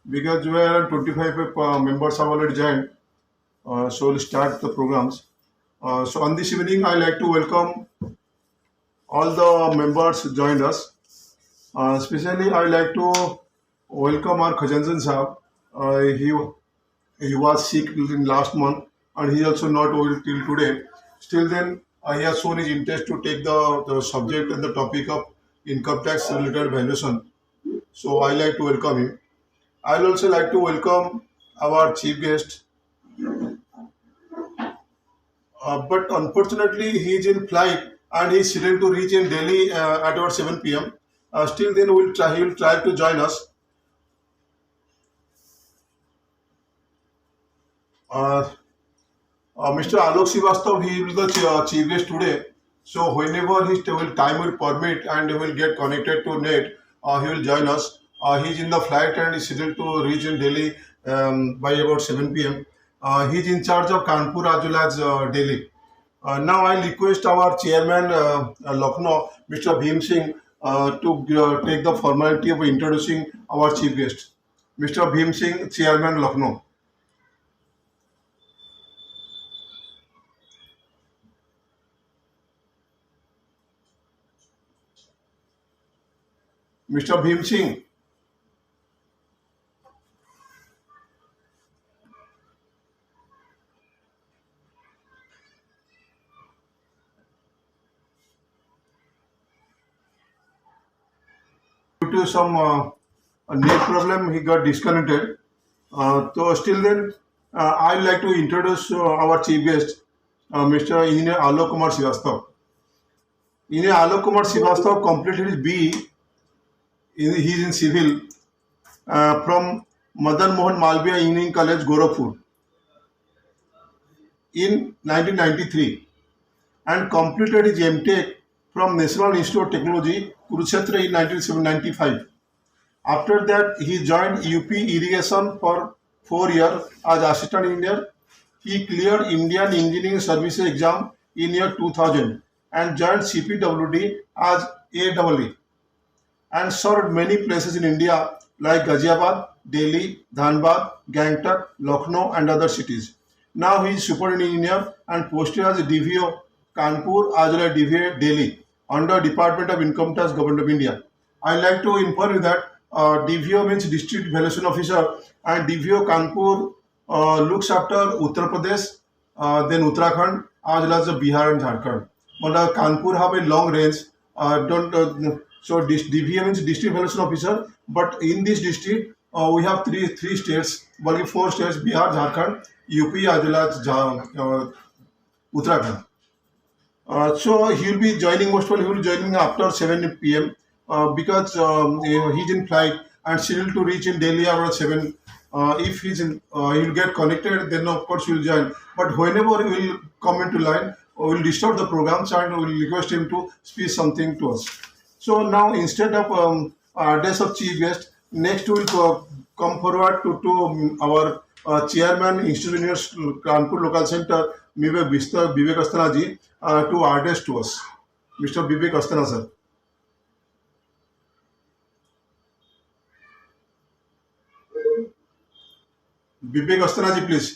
Because we are 25 members have already joined, so we'll start the programs. So on this evening, I like to welcome all the members who joined us. Especially, I like to welcome our Khajanjan Sahab. He was sick in last month, and he also not well till today. Still, then he has shown his interest to take the subject and the topic of income tax related valuation. So I like to welcome him. I'll also like to welcome our chief guest, but unfortunately he is in flight and he is scheduled to reach in Delhi at about 7 p.m. Still, then he will try to join us. Uh, Mr. Alok Srivastav, he is the chief guest today. So whenever his time will permit and he will get connected to net, he will join us. He is in the flight and is scheduled to reach in Delhi by about 7 p.m. He is in charge of Kanpur as well as Delhi. Now I request our chairman Lucknow, Mr. Bhim Singh, to take the formality of introducing our chief guest. Mr. Bhim Singh, chairman Lucknow. Mr. Bhim Singh. Due to some net problem, he got disconnected. So still then, I'd like to introduce our chief guest, Mr. Engineer Alok Kumar Srivastav. Engineer Alok Kumar Srivastav completed his BE. He is in civil from Madan Mohan Malviya Engineering College, Gorakhpur in 1993 and completed his MTech from National Institute of Technology, Kurukshetra in 1995. After that, he joined UP Irrigation for 4 years as assistant engineer. He cleared Indian Engineering Services exam in year 2000 and joined CPWD as AEE and served many places in India like Ghaziabad, Delhi, Dhanbad, Gangtok, Lucknow and other cities. Now he is superintendent engineer and posted as a DVO Kanpur as well as DVO Delhi under Department of Income Tax Government of India. I like to inform you that DVO means District Valuation Officer and DVO Kanpur looks after Uttar Pradesh, then Uttarakhand as well as Bihar and Jharkhand. But Kanpur have a long range. Don't So this DVA means District Valuation Officer. But in this district, we have three states, well, four states: Bihar, Jharkhand, UP as well as Uttarakhand. So he will be joining, most probably he will be joining after 7 p.m. Because he's in flight and scheduled to reach in Delhi around 7. If he will get connected, then of course he will join. But whenever he will come into line, we will restart the programs and we will request him to speak something to us. So now instead of address of chief guest, next we will come forward to our chairman, Institute Engineers Kanpur Local Center, Mr. Vivek Asthana ji, to address to us. Mr. Vivek Asthana sir. Vivek Asthana ji, please.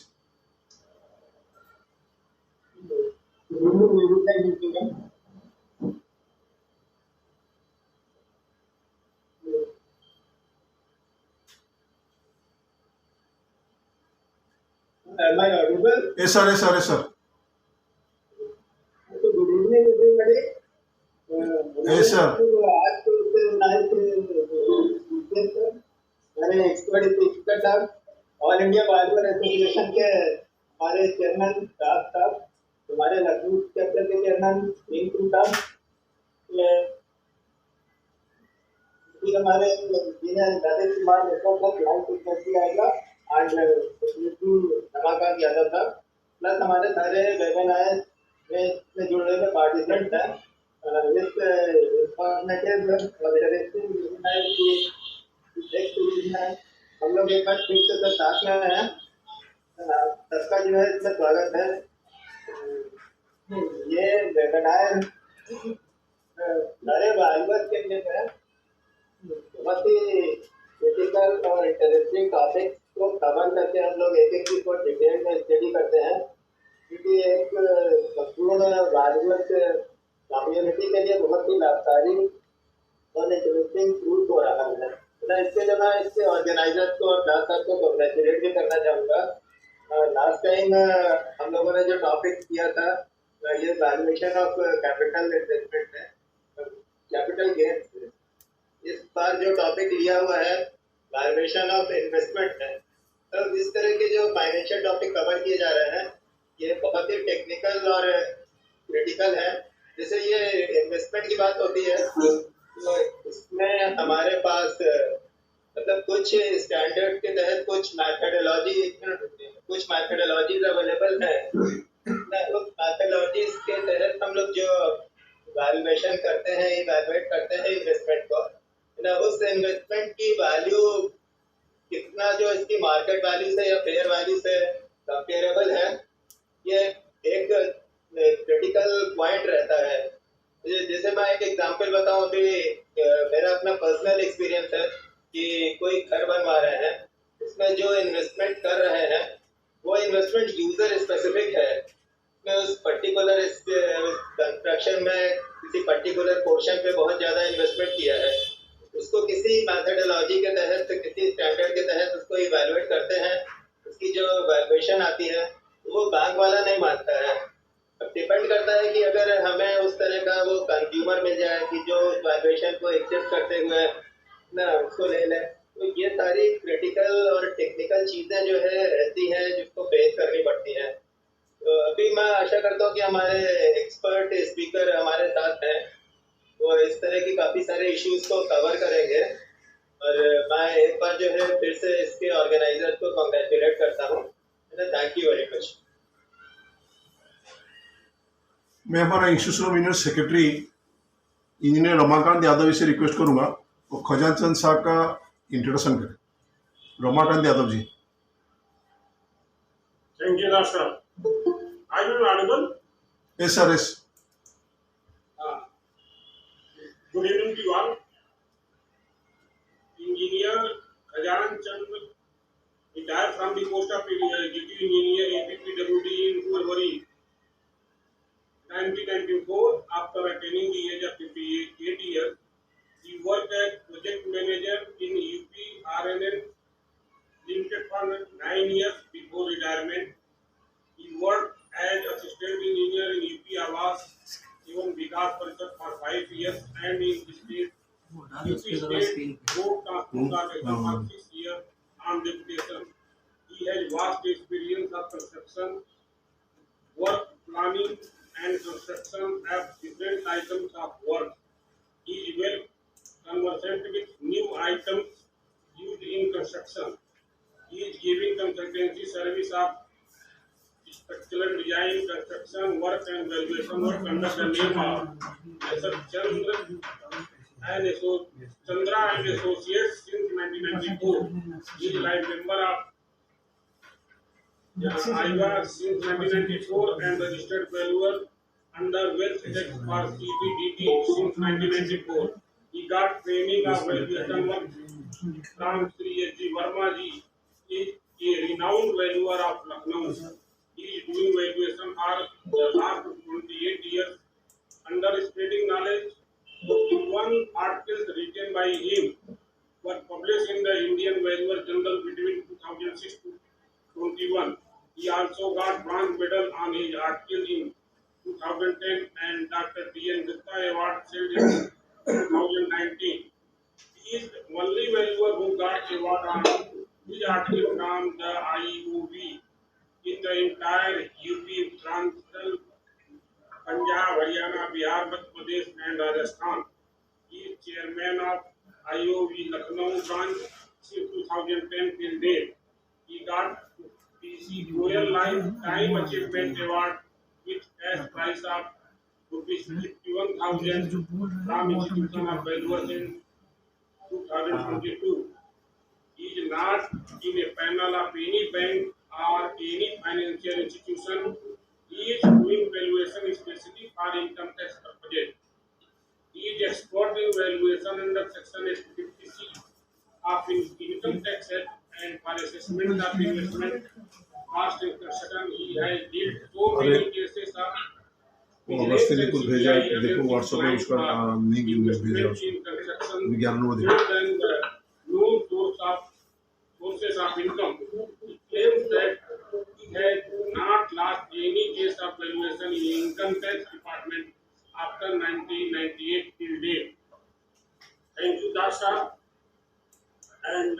Am I audible? Yes sir, yes sir, yes sir. So good evening everybody. Yes sir. आज तो मैंने expert all India barber association के हमारे chairman साहब हमारे Lucknow chapter के chairman Singh साहब ये हमारे इंजीनियर राजेश कुमार नेता का क्लाइंट उपस्थित आएगा आज रमाकांत यादव था प्लस हमारे सारे वेबिनार में जुड़ने में पार्टिसिपेंट हैं इस इंफॉर्मेटिव हम लोग एक बार फिर से साथ में हैं सबका जो है इसमें स्वागत है ये वेबिनार सारे बार्बर के लिए है बहुत ही क्रिटिकल और इंटरेस्टिंग टॉपिक्स को कवर करके हम लोग एक एक चीज को डिटेल में स्टडी करते हैं, क्योंकि एक संपूर्ण भारत कम्युनिटी के लिए बहुत ही लाभकारी और इंटरेस्टिंग प्रूफ हो रहा है। तो इसके लिए मैं इसके ऑर्गेनाइजर्स को और दास साहब को कॉन्ग्रेचुलेट भी करना चाहूँगा। लास्ट टाइम हम लोगों ने जो टॉपिक किया था ये वैल्यूएशन ऑफ कैपिटल इन्वेस्टमेंट है, कैपिटल गेन्स। इस बार जो टॉपिक लिया हुआ है वैल्यूएशन ऑफ इन्वेस्टमेंट है। तो इस तरह के जो फाइनेंशियल टॉपिक कवर किए जा रहे हैं ये बहुत ही टेक्निकल और क्रिटिकल है। जैसे ये इन्वेस्टमेंट की बात होती है तो इसमें हमारे पास मतलब कुछ स्टैंडर्ड के तहत कुछ मैथडोलॉजीज अवेलेबल है। उस मैथडोलॉजीज के तहत हम लोग जो वैल्यूएशन करते हैं, इवैल्यूएट करते हैं इन्वेस्टमेंट को, उस इन्वेस्टमेंट की वैल्यू कितना जो इसकी मार्केट वैल्यू से या फेयर वैल्यू से कंपेरेबल है, ये एक क्रिटिकल पॉइंट रहता है। जैसे मैं एक एग्जांपल बताऊं, अभी मेरा अपना पर्सनल एक्सपीरियंस है कि कोई घर बनवा रहे हैं, उसमें जो इन्वेस्टमेंट कर रहे हैं वो इन्वेस्टमेंट यूजर स्पेसिफिक है। मैं उस पर्टिकुलर कंस्ट्रक्शन में किसी पर्टिकुलर पोर्शन पे बहुत ज़्यादा इन्वेस्टमेंट किया है, उसको किसी मैथडोलॉजी के तहत, किसी स्टैंडर्ड के तहत उसको इवैल्यूएट करते हैं, उसकी जो वैल्यूएशन आती है वो बैंक वाला नहीं मानता है। अब डिपेंड करता है कि अगर हमें उस तरह का वो कंज्यूमर मिल जाए कि जो वैल्यूएशन को एक्सेप्ट करते हुए ना उसको ले लें, तो ये सारी क्रिटिकल और टेक्निकल चीज़ें जो है रहती हैं जिसको फेस करनी पड़ती हैं। तो अभी मैं आशा करता हूँ कि हमारे एक्सपर्ट स्पीकर हमारे साथ हैं, वो इस तरह की काफ़ी सारे इश्यूज को कवर करेंगे। और मैं एक बार जो है फिर से इसके ऑर्गेनाइजर को कॉन्ग्रेचुलेट करता हूँ। Thank you very much. मैं हमारा institutional union secretary engineer Ramakant Yadav से रिक्वेस्ट करूंगा वो खजान चंद साहब का इंट्रोडक्शन करें। Ramakant Yadav ji. Thank you, Rashtra. Are you audible? S sir S. Uh, Good evening to you all. Engineer Khajan Chand retired from the post of Executive Engineer APPWD in February 1994 after attaining the age of 58 years. He worked as project manager in UP RNN Limited for 9 years before retirement. He worked as assistant engineer in UP Awas even Vikas Parishad for 5 years and in the state UP State Road Transport Corporation for 6 years on deputation. He has vast experience of construction, work planning and construction of different items of work. He is well conversant with new items used in construction. He is giving consultancy service of structural design, construction work and valuation work under the name of Mr. Chandra and Associates since 1994. He is life member of IVA since 1994 and registered valuer under Wealth Tax for CBDT since 1994. He got training of valuation work from Sri H. G. Verma ji. He is a renowned valuer of Lucknow. He is doing valuation for the last 28 years under spreading knowledge. 51 articles written by him were published in the Indian Valuer Journal between 2006 to 21. He also got bronze medal on his article in 2010 and Dr. D.N. Gupta Award in 2019. He is the only valuer who got award on his article from the IOV in the entire UP, Uttarakhand, Punjab, Haryana, Bihar, Madhya Pradesh and Rajasthan. He is chairman of IOV Lucknow branch since 2010 till date. He got PC Royal Lifetime Achievement Award with cash prize of rupees 51,000 from Institution of Valuers in 2022. He is not in a panel of any bank or any financial institution. He is doing valuation specifically for income tax purposes. He is expert in valuation under Section of Income Tax Act and for assessment of investment cost in construction. He has did so many cases of वो अगस्त ने कुछ भेजा है, देखो WhatsApp में उसका link भेजा उसको in construction विज्ञान में देखो। more than the no sources of income. He claims that he has not lost any case of valuation in income tax department after 1998 till date. Thank you, Dasha. And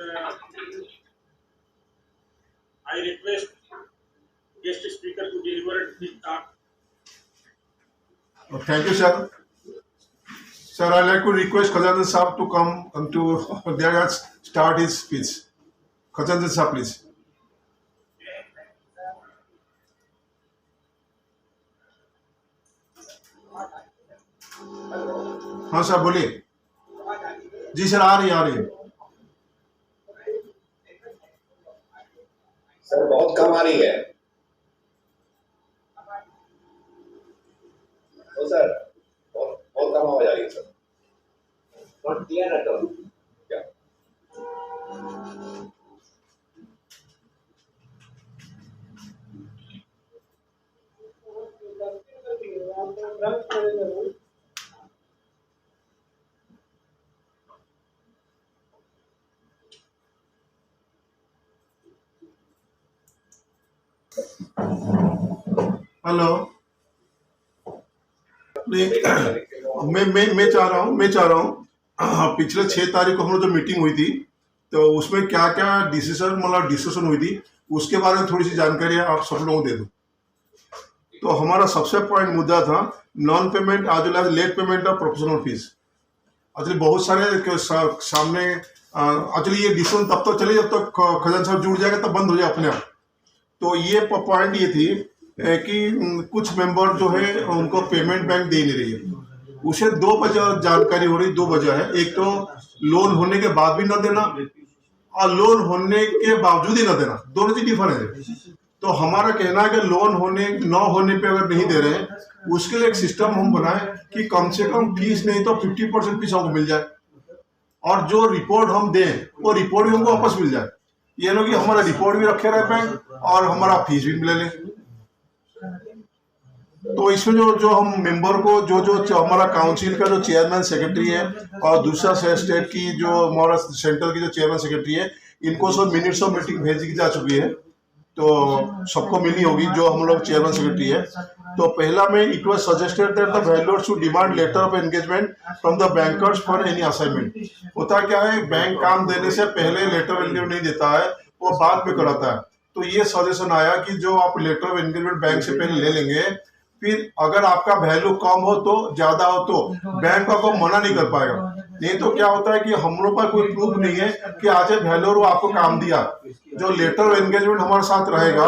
I request guest speaker to deliver his talk. Thank you, sir. Sir, I'd like to request Khazanji Saab to come and to there start his speech. Khazanji Saab, please. हाँ sir बोलिए। जी sir आ रही है। Sir बहुत कम आ रही है। तो sir बहुत कम आवाज आ रही है sir. Not clear at all. क्या? हेलो। मैं चाह रहा हूँ पिछले 6 तारीख को हम लोग जो मीटिंग हुई थी तो उसमें क्या क्या डिस्कशन हुई थी उसके बारे में थोड़ी सी जानकारी आप सब लोगों को दे दो। तो हमारा सबसे पॉइंट मुद्दा था non payment as well as late payment of professional fees. Actually बहुत सारे सामने एक्चुअली ये डिसीजन तब तो चले जब तक खजान साहब जुड़ जाएगा तब बंद हो जाए अपने आप। तो ये पॉइंट ये थी कि कुछ मेंबर जो है उनको पेमेंट बैंक दे नहीं रही है। उसे 2 वजह जानकारी हो रही, 2 वजह है। एक तो लोन होने के बाद भी ना देना और लोन होने के बावजूद ही ना देना, दोनों चीज डिफरेंस है। तो हमारा कहना है कि लोन होने न होने पे अगर नहीं दे रहे हैं उसके लिए एक सिस्टम हम बनाए कि कम से कम फीस नहीं तो 50% फीस हमको मिल जाए और जो रिपोर्ट हम दें वो रिपोर्ट भी हमको वापस मिल जाए। ये लो कि हमारा रिपोर्ट भी रखे रहे बैंक और हमारा फीस भी मिले ले। तो इसमें जो हम मेंबर को जो हमारा काउंसिल का जो चेयरमैन सेक्रेटरी है और दूसरा स्टेट की जो हमारा सेंटर की जो चेयरमैन सेक्रेटरी है इनको सब मिनट्स ऑफ मीटिंग भेजी जा चुकी है। तो सबको मिली होगी जो हम लोग चेयरमैन सेक्रेटरी है। तो पहला में it was suggested that the valuer should demand letter of engagement from the bankers for any assignment. होता क्या है बैंक काम देने से पहले लेटर ऑफ एंगेजमेंट नहीं देता है, वो बाद में कराता है। तो ये सजेशन आया कि जो आप लेटर ऑफ एंगेजमेंट बैंक से पहले ले लेंगे फिर अगर आपका वैल्यू कम हो तो ज्यादा हो तो बैंक आपको मना नहीं कर पाएगा। नहीं तो क्या होता है कि हम लोग पर कोई प्रूफ नहीं है कि आज वैल्यूअर आपको काम दिया। जो लेटर ऑफ एंगेजमेंट हमारे साथ रहेगा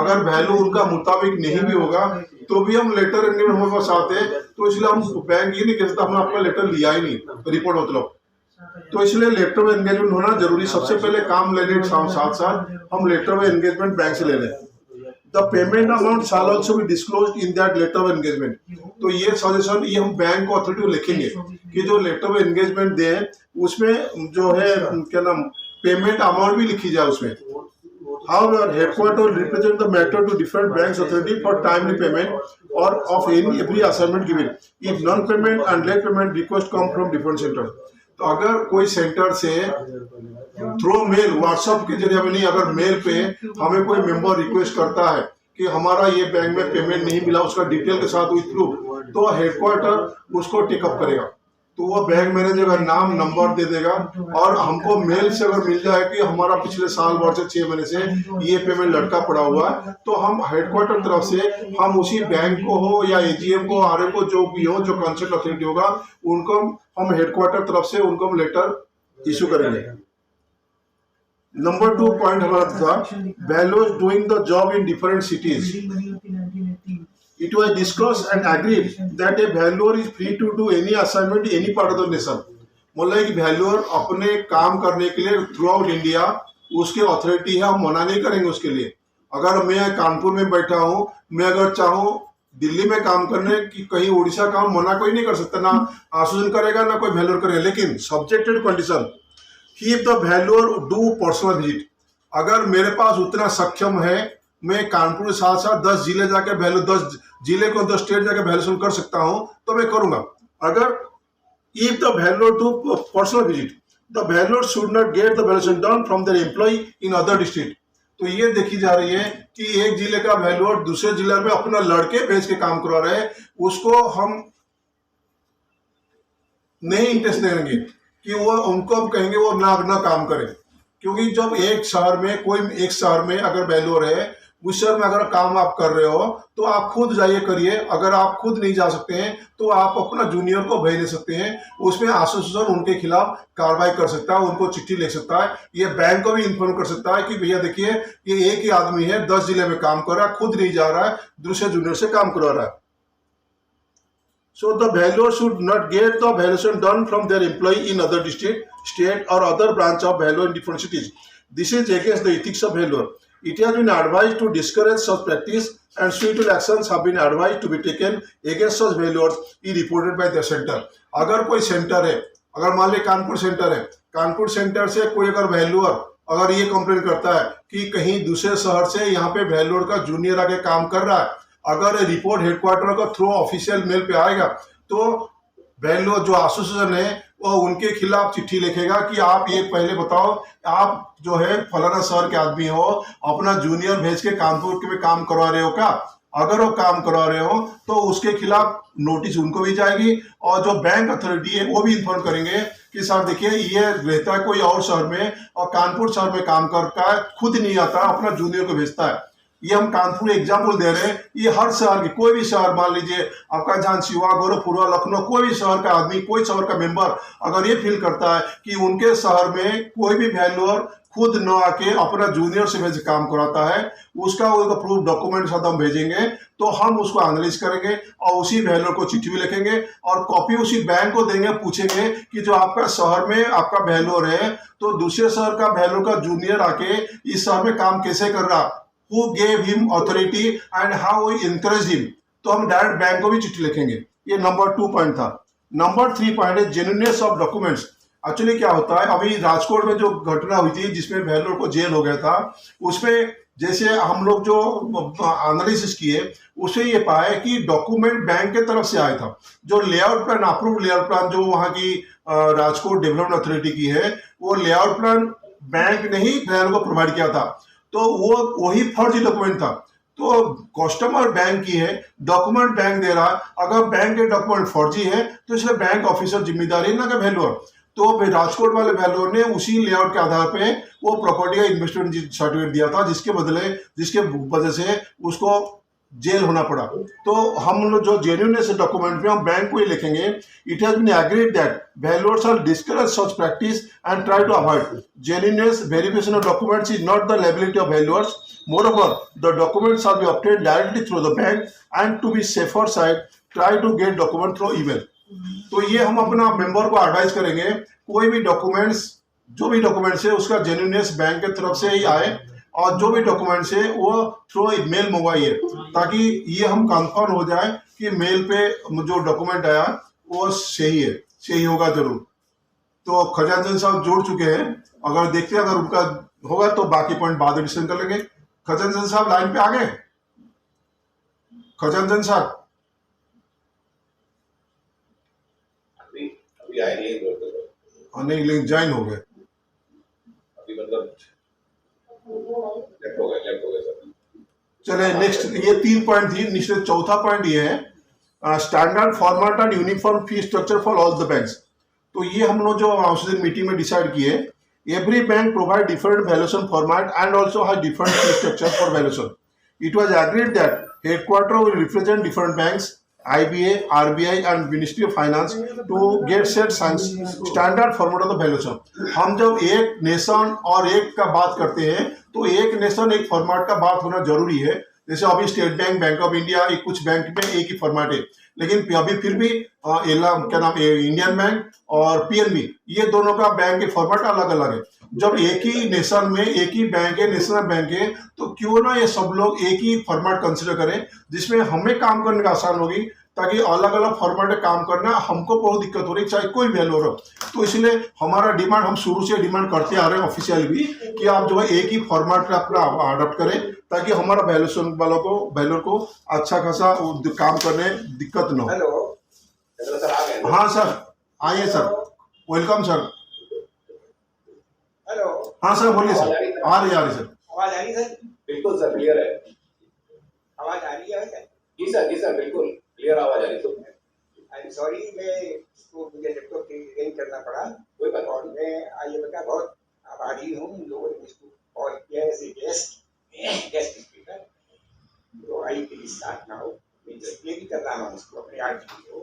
अगर वैल्यू उनका मुताबिक नहीं भी होगा तो भी हम लेटर एंगेजमेंट हमारे पास आते हैं। तो इसलिए हम बैंक ये नहीं कह सकता हमने आपका लेटर लिया ही नहीं रिपोर्ट मतलब। तो इसलिए लेटर ऑफ एंगेजमेंट होना जरूरी। सबसे पहले काम लेने के साथ साथ हम लेटर ऑफ एंगेजमेंट बैंक से ले लें। The payment amount shall also be disclosed in that letter of engagement. तो ये सजेशन ये हम बैंक को अथॉरिटी को लिखेंगे कि जो लेटर ऑफ एंगेजमेंट दें उसमें जो है क्या नाम पेमेंट अमाउंट भी लिखी जाए उसमें। However, headquarters will represent the matter to different banks authority for timely payment or of every assignment given. If non-payment and late payment request come from different centers. तो अगर कोई सेंटर से through mail WhatsApp के जरिए नहीं, अगर mail पे हमें कोई मेंबर रिक्वेस्ट करता है कि हमारा ये बैंक में पेमेंट नहीं मिला उसका डिटेल के साथ विथ प्रूफ, तो हेडक्वार्टर उसको टेकअप करेगा। तो वो बैंक मैनेजर का नाम नंबर दे देगा और हमको मेल से अगर मिल जाए कि हमारा पिछले साल भर से 6 महीने से ये पेमेंट लटका पड़ा हुआ है तो हम हेडक्वार्टर तरफ से हम उसी बैंक को हो या एजीएम को आरएम को जो भी हो जो कंसर्न अथॉरिटी होगा उनको हम हेडक्वार्टर तरफ से उनको हम लेटर इशू करेंगे। नंबर 2 पॉइंट हमारा था valuers doing the job in different cities. It was discussed and agreed that a valuer is free to do any assignment in any part of the nation. मतलब कि valuer अपने काम करने के लिए थ्रू आउट इंडिया उसके authority है, हम मना नहीं करेंगे उसके लिए। अगर मैं कानपुर में बैठा हूँ, मैं अगर चाहूँ दिल्ली में काम करने की कहीं उड़ीसा काम मना कोई नहीं कर सकता, ना आश्वासन करेगा ना कोई वैल्यूअर करेगा। लेकिन subjected condition keep the valuer do personal visit. अगर मेरे पास उतना सक्षम है, मैं कानपुर के साथ साथ 10 जिले जाके 10 जिले को 10 स्टेट जाके वैल्यूएशन कर सकता हूं, तो मैं करूंगा। अगर if the valuer do personal visit, the valuer should not get the valuation done from their employee in other district। तो ये देखी जा रही है कि एक जिले का वैल्यूअर दूसरे जिले में अपना लड़के भेज के काम करवा रहे हैं, उसको हम नहीं इंटरेस्ट देंगे कि वो उनको हम कहेंगे वो ना काम करें। क्योंकि जब एक शहर में अगर वैल्यूअर है, उस शहर में अगर काम आप कर रहे हो तो आप खुद जाइए करिए। अगर आप खुद नहीं जा सकते हैं तो आप अपना जूनियर को भेज दे सकते हैं, उसमें एसोसिएशन उनके खिलाफ कार्रवाई कर सकता है, उनको चिट्ठी लिख सकता है, ये बैंक को भी इन्फॉर्म कर सकता है कि भैया देखिए ये एक ही आदमी है, 10 जिले में काम कर रहा है, खुद नहीं जा रहा है, दूसरे जूनियर से काम करवा रहा है। So the valuer should not get the valuation done from their employee in other district, state or other branch of valuer in different cities. This is against the ethics of valuer. It has been advised to discourage such practice and suitable actions have been advised to be taken against such valuers is reported by the center. अगर कोई centre है, अगर मान लीजिए Kanpur centre है, Kanpur centre से कोई अगर वैल्यूअर अगर ये कंप्लेन करता है कि कहीं दूसरे शहर से यहाँ पे वैल्यूअर का जूनियर आके काम कर रहा है, अगर रिपोर्ट हेडक्वार्टर का थ्रू ऑफिशियल मेल पे आएगा तो वैल्यूअर जो एसोसिएशन है वो उनके खिलाफ चिट्ठी लिखेगा कि आप ये पहले बताओ, आप जो है फलाना शहर के आदमी हो, अपना जूनियर भेज के कानपुर में काम करवा रहे हो क्या? अगर वो काम करवा रहे हो तो उसके खिलाफ नोटिस उनको भी जाएगी और जो बैंक अथॉरिटी है वो भी इन्फॉर्म करेंगे कि सर देखिए ये रहता है कोई और शहर में और कानपुर शहर में काम करता है, खुद नहीं आता, अपना जूनियर को भेजता है। ये हम कानपुर एग्जाम्पल दे रहे हैं, ये हर शहर के कोई भी शहर मान लीजिए आपका झांसी हुआ, गोरखपुर हुआ, लखनऊ, कोई भी शहर का आदमी, कोई शहर का मेंबर अगर ये फील करता है कि उनके शहर में कोई भी वैल्यूअर खुद न आके अपना जूनियर से भेज काम कराता है, उसका वो प्रूफ डॉक्यूमेंट साथ हम भेजेंगे तो हम उसको एनालिस करेंगे और उसी वैल्यूअर को चिट्ठी भी लिखेंगे और कॉपी उसी बैंक को देंगे, पूछेंगे कि जो आपका शहर में आपका वैल्यूअर है तो दूसरे शहर का वैल्यूअर का जूनियर आके इस शहर में काम कैसे कर रहा, who gave him authority and how we encourage him। तो हम डायरेक्ट बैंक को भी चिट्ठी लिखेंगे। ये नंबर 2 पॉइंट था। नंबर 3 पॉइंट है जेन्युइननेस ऑफ डॉक्यूमेंट्स। एक्चुअली क्या होता है, अभी राजकोट में जो घटना हुई थी जिसमें वैल्यूअर को जेल हो गया था, उसमें जैसे हम लोग जो एनालिसिस किए उससे ये पाया कि डॉक्यूमेंट बैंक के तरफ से आया था। जो layout plan, approved layout plan जो वहाँ की राजकोट डेवलपमेंट अथॉरिटी की है, वो लेआउट प्लान बैंक ने ही वैल्यूअर को प्रोवाइड किया था, तो वो वही फर्जी डॉक्यूमेंट था। तो कस्टमर बैंक की है, डॉक्यूमेंट बैंक दे रहा है, अगर बैंक के डॉक्यूमेंट फर्जी है तो इसलिए बैंक ऑफिसर जिम्मेदारी ना कि वैल्यूअर। तो राजकोट वाले वैल्यूअर ने उसी लेआउट के आधार पे वो प्रॉपर्टी का इन्वेस्टमेंट सर्टिफिकेट दिया था, जिसके वजह से उसको जेल होना पड़ा। तो हम लोग जो जेन्युइननेस डॉक्यूमेंट में हम बैंक को ही लिखेंगे, it has been agreed that valuers are discourage such practice and try to avoid genuineness verification of documents is not the liability of valuers. Moreover the documents are be obtained directly through the bank and to be safer side try to get document through email। तो ये हम अपना member को advice करेंगे, कोई भी documents, जो भी डॉक्यूमेंट्स है उसका जेन्युइननेस बैंक की तरफ से ही आए और जो भी डॉक्यूमेंट्स है वो थ्रू मेल मंगवाइए, ताकि ये हम कंफर्म हो जाए कि मेल पे जो डॉक्यूमेंट आया वो सही है, सही होगा जरूर। तो खजानचंद साहब जुड़ चुके हैं, अगर देखते हैं अगर उनका होगा तो बाकी पॉइंट बाद में डिस्कशन कर लेंगे। खजानचंद साहब लाइन पे आ गए? खजानचंद साहब अभी आए नहीं नहीं, लेकिन ज्वाइन हो गए अभी, मतलब लेफ्ट हो गए सर। चले नेक्स्ट, ये 3 पॉइंट थी। नेक्स्ट चौथा पॉइंट ये है standard format and uniform fee structure for all the banks. तो ये हम लोग जो उस दिन मीटिंग में डिसाइड किए, every bank provide different valuation format and also has different fee structure for valuation. It was agreed that headquarter will represent different banks, IBA, RBI and Ministry of Finance to get set standard format of the valuation। हम जब एक nation और एक का बात करते हैं तो एक नेशन एक फॉर्मेट का बात होना जरूरी है। जैसे अभी state bank, bank of India, कुछ बैंक में एक ही फॉर्मेट है, लेकिन अभी फिर भी क्या नाम है, इंडियन बैंक और PNB, ये दोनों का बैंक के फॉर्मेट अलग अलग है। जब एक ही नेशन में एक ही बैंक है, नेशनल बैंक है, तो क्यों ना ये सब लोग एक ही फॉर्मेट कंसिडर करें जिसमें हमें काम करने का आसान होगी, ताकि अलग अलग फॉर्मेट में काम करना हमको बहुत दिक्कत हो रही, चाहे कोई वैल्यूर हो। तो इसलिए हमारा डिमांड, हम शुरू से डिमांड करते आ रहे हैं ऑफिशियल भी, कि आप जो है एक ही फॉर्मेट में अपना अडॉप्ट करें, ताकि हमारा वैल्यूएशन वालों को, वैल्यूर को अच्छा खासा काम करने दिक्कत न हो। हेलो हेलो सर, आ गए? हाँ सर, आइए सर, वेलकम सर। हेलो, हाँ सर, बोलिए सर। आ रही सर। आवाज आ रही सर? बिल्कुल सर, क्लियर है। आवाज आ रही है सर? जी सर, बिल्कुल क्लियर आवाज आ रही है। आई एम सॉरी, मुझे लैपटॉप चेंज करना पड़ा। कोई बात और मैं ये बता, बहुत आभारी हूँ उन लोगों ने इसको कॉल किया एज ए गेस्ट स्पीकर। तो आई कैन स्टार्ट नाउ। मैं ये भी कर रहा हूँ उसको अपने आर्टिकल को।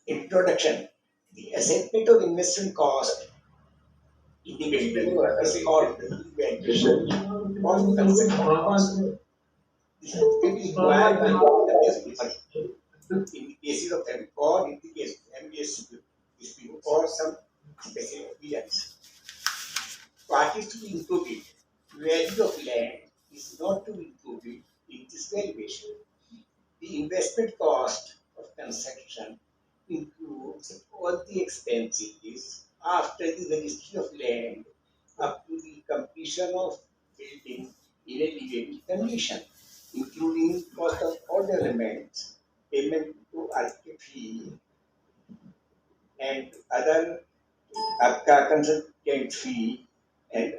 Introduction. The assessment of investment cost in the business is called valuation. Cost concept of cost. This can be required by the business in the cases of family or in the case of MBS dispute or some specific reasons. What is to be included? Value of land is not to be included in this valuation. The investment cost of construction includes all the expenses after the registry of land up to the completion of building in a living condition, including cost of all elements, payment to architect fee, and other consultant fee, and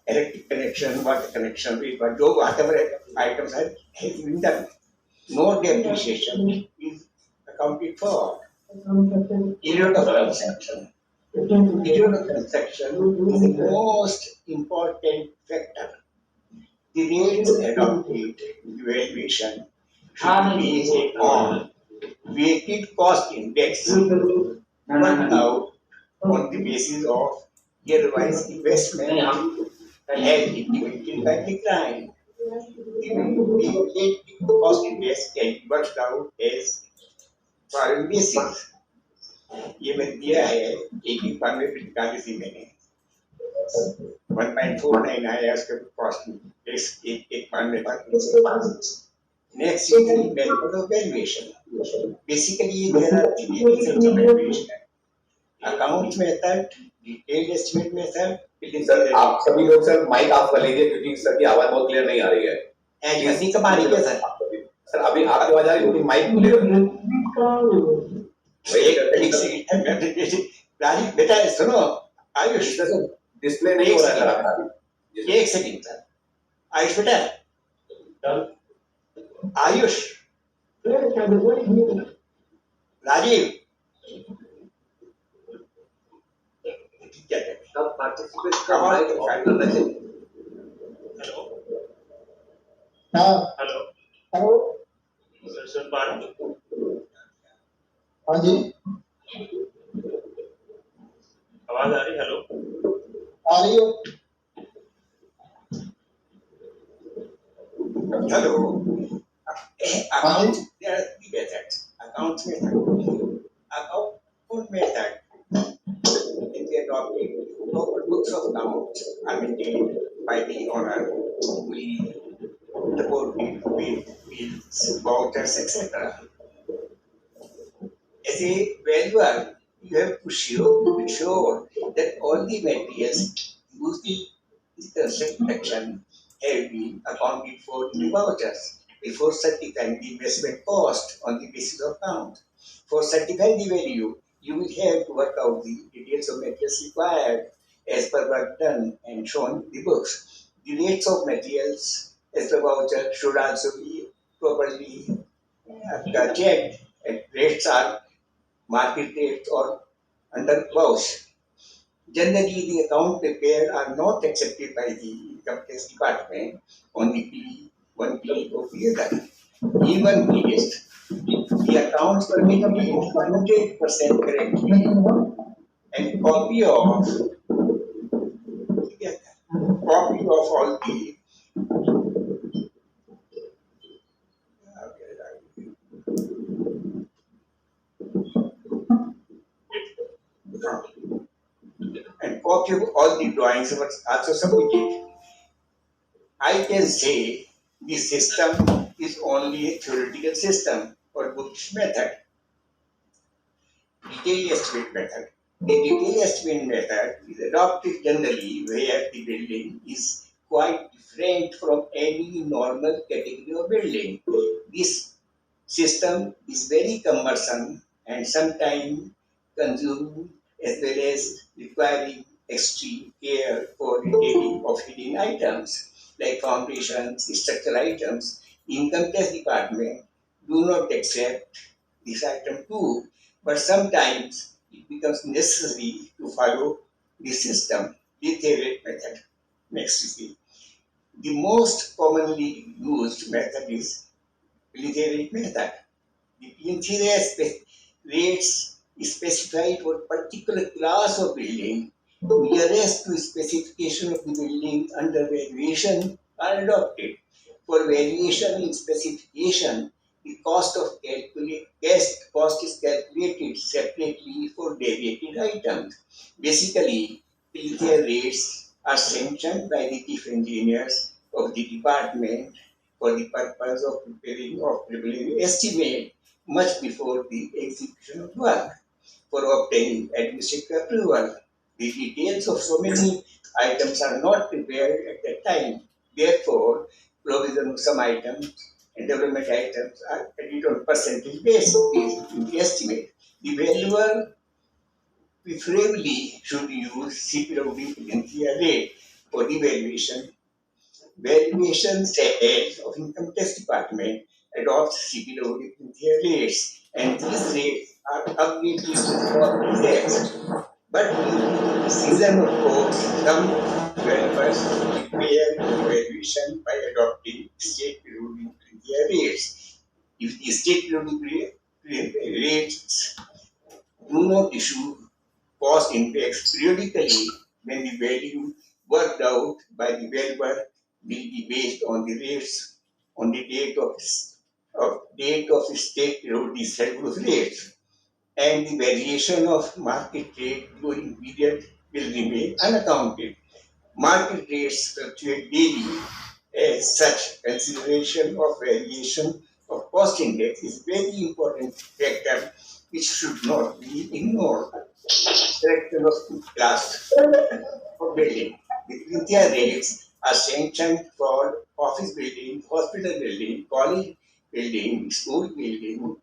electric connection, water connection, whatever items have been done. No depreciation is accounted for. Period of construction. Period of construction is the most important factor. The rates adopted in the valuation should be based on weighted cost index worked out on the basis of year-wise investment has incremented by decline. The weighted cost index can be worked out as following basis. ये मैं दिया है एक बार में पिटका दी थी मैंने 1.49 आया उसके कॉस्ट एक बार में next is the method of valuation. Basically there are three methods of valuation. Account method, detailed estimate method. Sir आप सभी लोग सर माइक ऑफ कर लीजिए क्योंकि सर की आवाज बहुत क्लियर नहीं आ रही है। ऐसी कब आ रही है सर? सर अभी आपकी आवाज आ रही है, माइक क्लियर एक सेकंड राजीव बेटा सुनो, आयुष डिस्प्ले नहीं हो रहा है सर आपका। एक सेकंड सर, आयुष बेटा, आयुष, राजीव, सब पार्टिसिपेट का हेलो हाँ हेलो हेलो सर सुन पा रहे हैं? हाँ जी आवाज आ रही? हेलो आ रही हो? Hello account there are three methods. Account method is adopted. Proper books of account are maintained by the owner. We report bills, vouchers, etc. As a valuer, you have to be sure that all the materials used in the construction have been accounted for in the vouchers before certifying the investment cost on the basis of account. For certifying the value, you will have to work out the details of materials required as per work done and shown in the books. The rates of materials as per voucher should also be properly checked, and rates are market rates or under clause. Generally, the account prepared are not accepted by the income tax department on the plea one place or the other. In one place, the accounts were maintained 100% correctly, and copy of all the and copy of all the drawings was also submitted. I can say this system is only a theoretical system or bookish method, detailed estimate method. The detailed estimate method is adopted generally where the building is quite different from any normal category of building. This system is very cumbersome and sometimes consuming as well as requiring extreme care for detailing of hidden items like foundations, structural items. Income tax department do not accept this item too, but sometimes it becomes necessary to follow the system, the theoretic method. Next is the most commonly used method is Literatic method. The PNC rates specified for particular class of building nearest to specification of the building under valuation are adopted. For variation in specification, the cost is calculated separately for deviated items. Basically, PNC rates are sanctioned by the chief engineers of the department for the purpose of preparing estimate much before the execution of work for obtaining administrative approval. The details of so many items are not prepared at that time. Therefore, provision of some items and development items are added on percentage basis in the estimate. The valuer preferably should use CPWD in rate for the valuation. Valuation Head of Income Tax Department adopts CPWD rates, and these rates are updated for indexed. But in season of course, some developers prepare valuation by adopting state periodic rates. If the state periodic rates do not issue cost index periodically, then the value worked out by the valuer will be based on the rates on the date of state periodic surplus rates, and the variation of market rate during period will remain unaccounted. Market rates fluctuate daily. As such, consideration of variation of cost index is very important factor which should not be ignored. Selection of class for building. The India rates are sanctioned for office building, hospital building, college building, school building,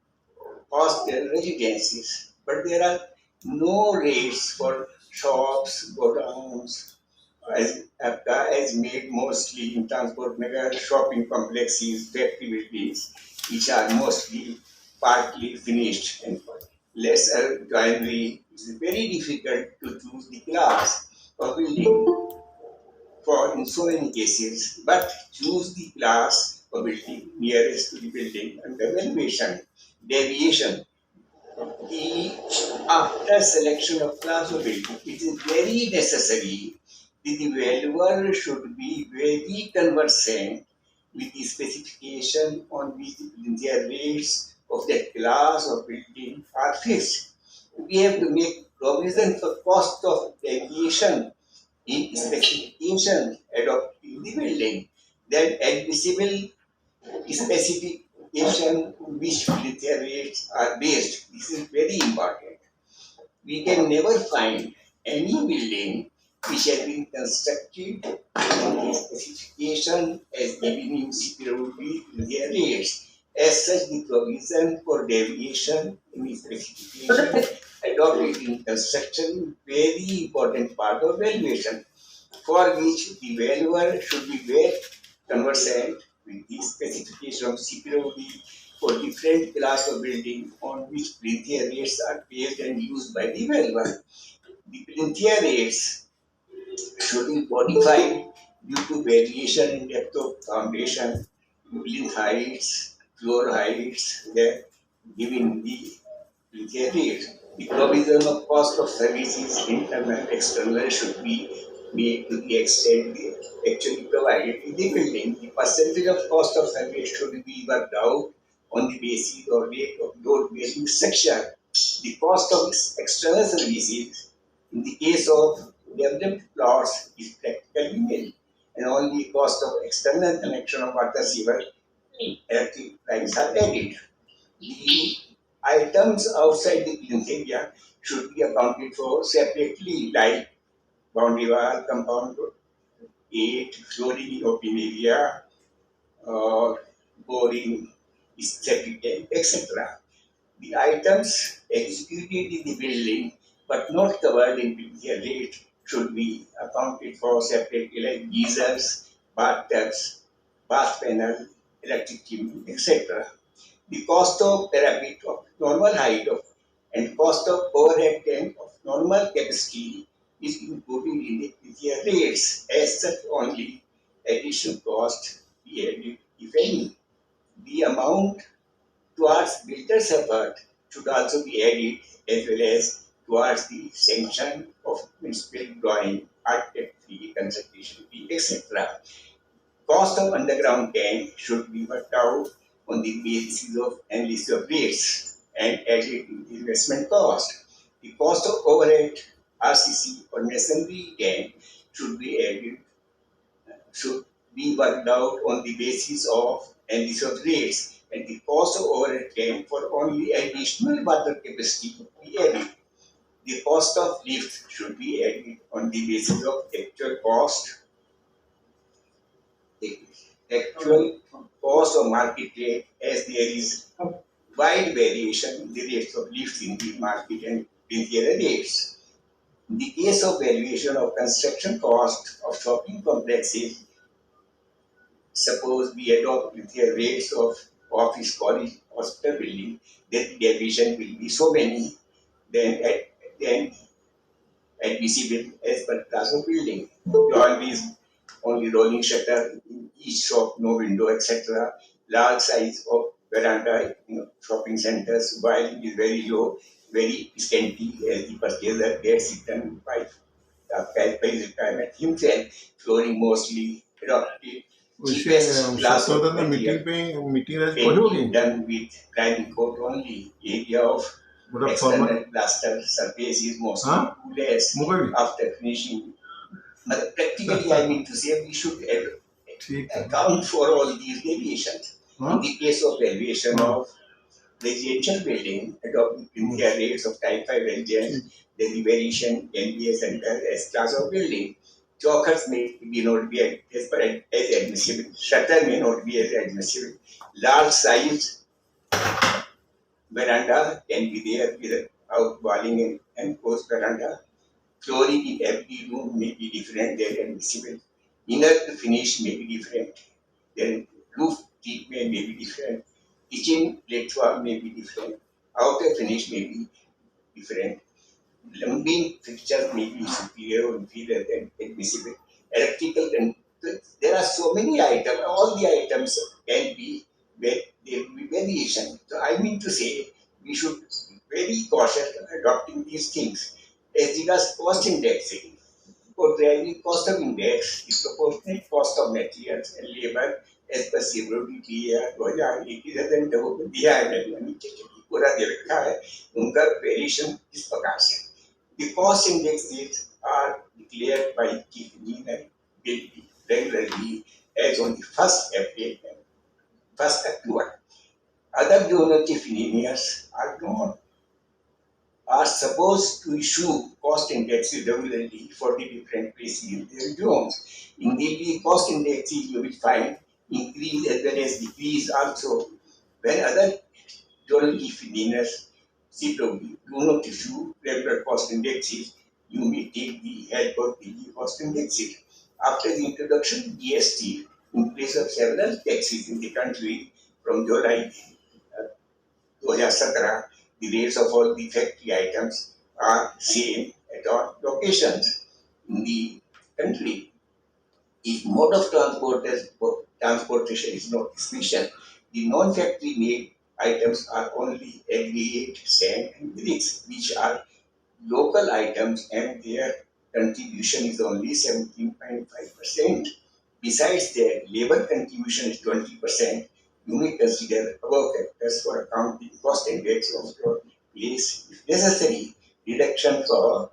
hostel residences. But there are no rates for shops, godowns, as made mostly in transport mega shopping complexes, factory buildings, which are mostly partly finished and lesser joinery. It's very difficult to choose the class of building for in so many cases, but choose the class of building nearest to the building under valuation. Deviation. After selection of class of building, it is very necessary that the valuer should be very conversant with the specification on which the rates of that class of building are fixed. We have to make provision for cost of deviation in specification adopted in the building. Then admissible specification on which the rates are based. This is very important. We can never find any building which has been constructed on the specification as given in security their rates. As such, the provision for deviation in the specification adopted in construction very important part of valuation, for which the valuer should be well conversant with the specification of security for different class of building on which Plinthia rates are based and used by the valuer. The Plinthia rates should be modified due to variation in depth of foundation, plinth heights, floor heights, they're giving the rate. The provision of cost of services, internal, external, should be made to the extent they actually provided in the building. The percentage of cost of service should be worked out on the basis or rate of load bearing structure. The cost of external services in the case of developed plots is practically nil, and only cost of external connection of water, sewer, electric lines are added. The items outside the plinth area should be accounted for separately, like boundary wall, compound gate, flooring open area, or boring, septic tank, etc. The items executed in the building but not covered in PPR rate should be accounted for separately, like geysers, bathtubs, bath panel, electric chimney, etc. The cost of parapet of normal height of and cost of overhead tank of normal capacity is included in the PPR rates. As such, only additional cost be added, if any. The amount towards builder's effort should also be added, as well as towards the sanction of municipal drawing, architect fee, consultation fee, etc. Cost of underground tank should be worked out on the basis of analysis of rates and added to the investment cost. The cost of overhead RCC or masonry tank should be added, should be worked out on the basis of analysis of rates, and the cost of overhead tank for only additional water capacity to be added. The cost of lift should be added on the basis of actual cost of market rate, as there is wide variation in the rates of lifts in the market and retail rates. In the case of valuation of construction cost of shopping complexes, suppose we adopt retail rates of office, college, hospital building, then the deviation will be so many, then admissible as per class of building. You always only rolling shutter in each shop, no window, etc. Large size of veranda, shopping centers, while it is very low, very scanty, as the purchaser gets it done by his requirement himself, flooring mostly adopted. वैसे Cheapest class of Shatrughan meeting material, पे meeting आज पढ़ी होगी painting done with grinding coat only. Area of बड़ा formal external plaster surface is mostly हाँ less Mughal after finishing. But practically, I mean to say, we should ठीक है account for all these variations. हाँ In the case of valuation हाँ of residential building, adopting India rates of type 5 residence, ठीक then the variation can be as under as class of building. Chokers may be not be as admissible. Shutter may not be as admissible. Large size veranda can be there without walling and post veranda. Flooring in every room may be different, they're admissible. Inner finish may be different. Then roof treatment may be different. Kitchen platform may be different. Outer finish may be different. Lumbing fixtures may be superior or inferior than admissible. Electrical, there are so many items. All the items can be where there will be variation. So I mean to say, we should be very cautious adopting these things. As regards cost indexing, for driving cost of index is proportionate cost of materials and labor as per CWD दिया 2021 को दिया है मैंने नीचे पूरा दे रखा है उनका वेरिएशन इस प्रकार से the cost indexes are declared by chief engineer regularly as on the first April and first October. Other donor chief engineers are supposed to issue cost indexes regularly for the different places in their zones. In the cost indexes, you will find increase as well as decrease also. When other zonal chief engineers CWD do not issue regular cost indexes, you may take the help of the cost indexes. After the introduction of GST, in place of several taxes in the country from July 2017, the rates of all the factory items are same at all locations in the country. If mode of transport transportation is not special. The non-factory made items are only aggregate, sand, and bricks, which are local items, and their contribution is only 17.5%. Besides that, labor contribution is 20%. You may consider above factors for accounting cost index of your place. If necessary, reduction for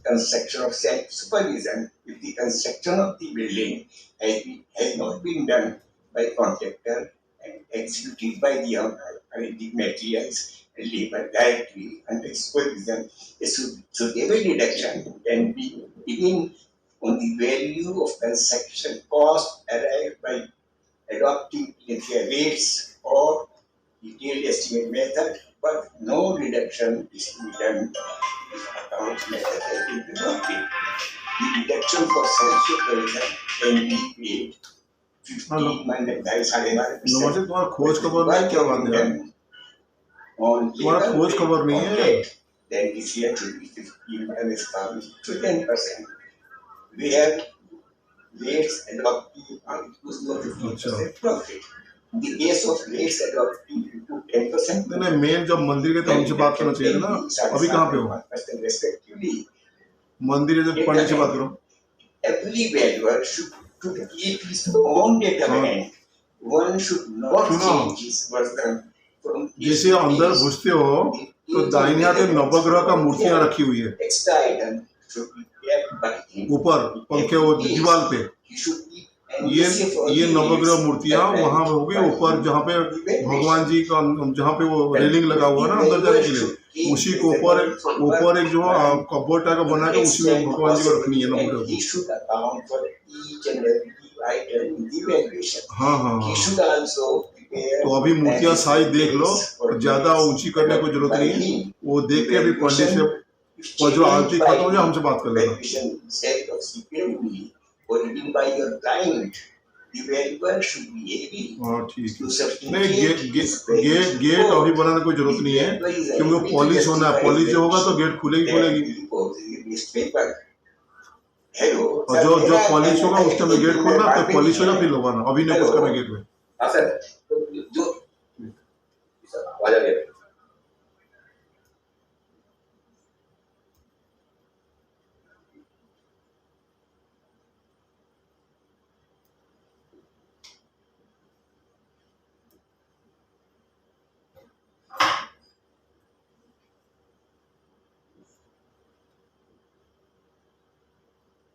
construction of self-supervision if the construction of the building has not been done by contractor and executed by the owner, the materials and labor directly under supervision. A suitable reduction can be given on the value of construction cost arrived by adopting rates or detailed estimate method, but no reduction is to be done if account method has been adopted. The reduction for self-supervision can be paid 50 minus 2.5%. नमस्ते, तुम्हारा खोज खबर नहीं, क्या बात है यार? On तुम्हारा खोज खबर नहीं है। then this year should be 15 minus 5 to 10%. We have rates adopted on equals to 15% profit. The case of rates adopted to 10%. नहीं, मेन जब मंदिर के तो हमसे बात करना चाहिए ना। अभी कहाँ पे हो? Respectively, मंदिर जब पंडित से बात करो। every valuer should keep his own data bank. One should not change his version from जैसे अंदर घुसते हो तो दाहिने हाथ में नवग्रह का मूर्तियां रखी हुई है extra item should be kept by him. ऊपर पंखे वो दीवार पे He should keep ये नवग्रह मूर्तियां वहां होगी ऊपर, जहाँ पे भगवान जी का, जहाँ पे वो रेलिंग लगा हुआ है ना अंदर जाने के लिए, उसी के ऊपर एक जो कबोर्ड टाइप का बना के उसी में भगवान जी को रखनी है नवग्रह। He should account for each and every item in the valuation. हाँ हाँ He हाँ। should also prepare तो अभी मूर्तियां साइज देख लो, ज्यादा ऊंची करने की जरूरत नहीं है, वो देख के अभी पंडित से और जो आरती खत्म हो जाए हमसे बात कर लेना। set of security or even by your client, the valuer should be able हाँ ठीक to है। substantiate नहीं, गेट अभी बनाने की कोई जरूरत नहीं है, क्योंकि वो पॉलिश होना है, पॉलिश जो होगा तो गेट खुलेगी। और जो पॉलिश होगा उस टाइम गेट खोलना, तो पॉलिश होगा फिर लगाना, अभी नहीं कुछ करना गेट में। हाँ सर, जो आवाज आ गया।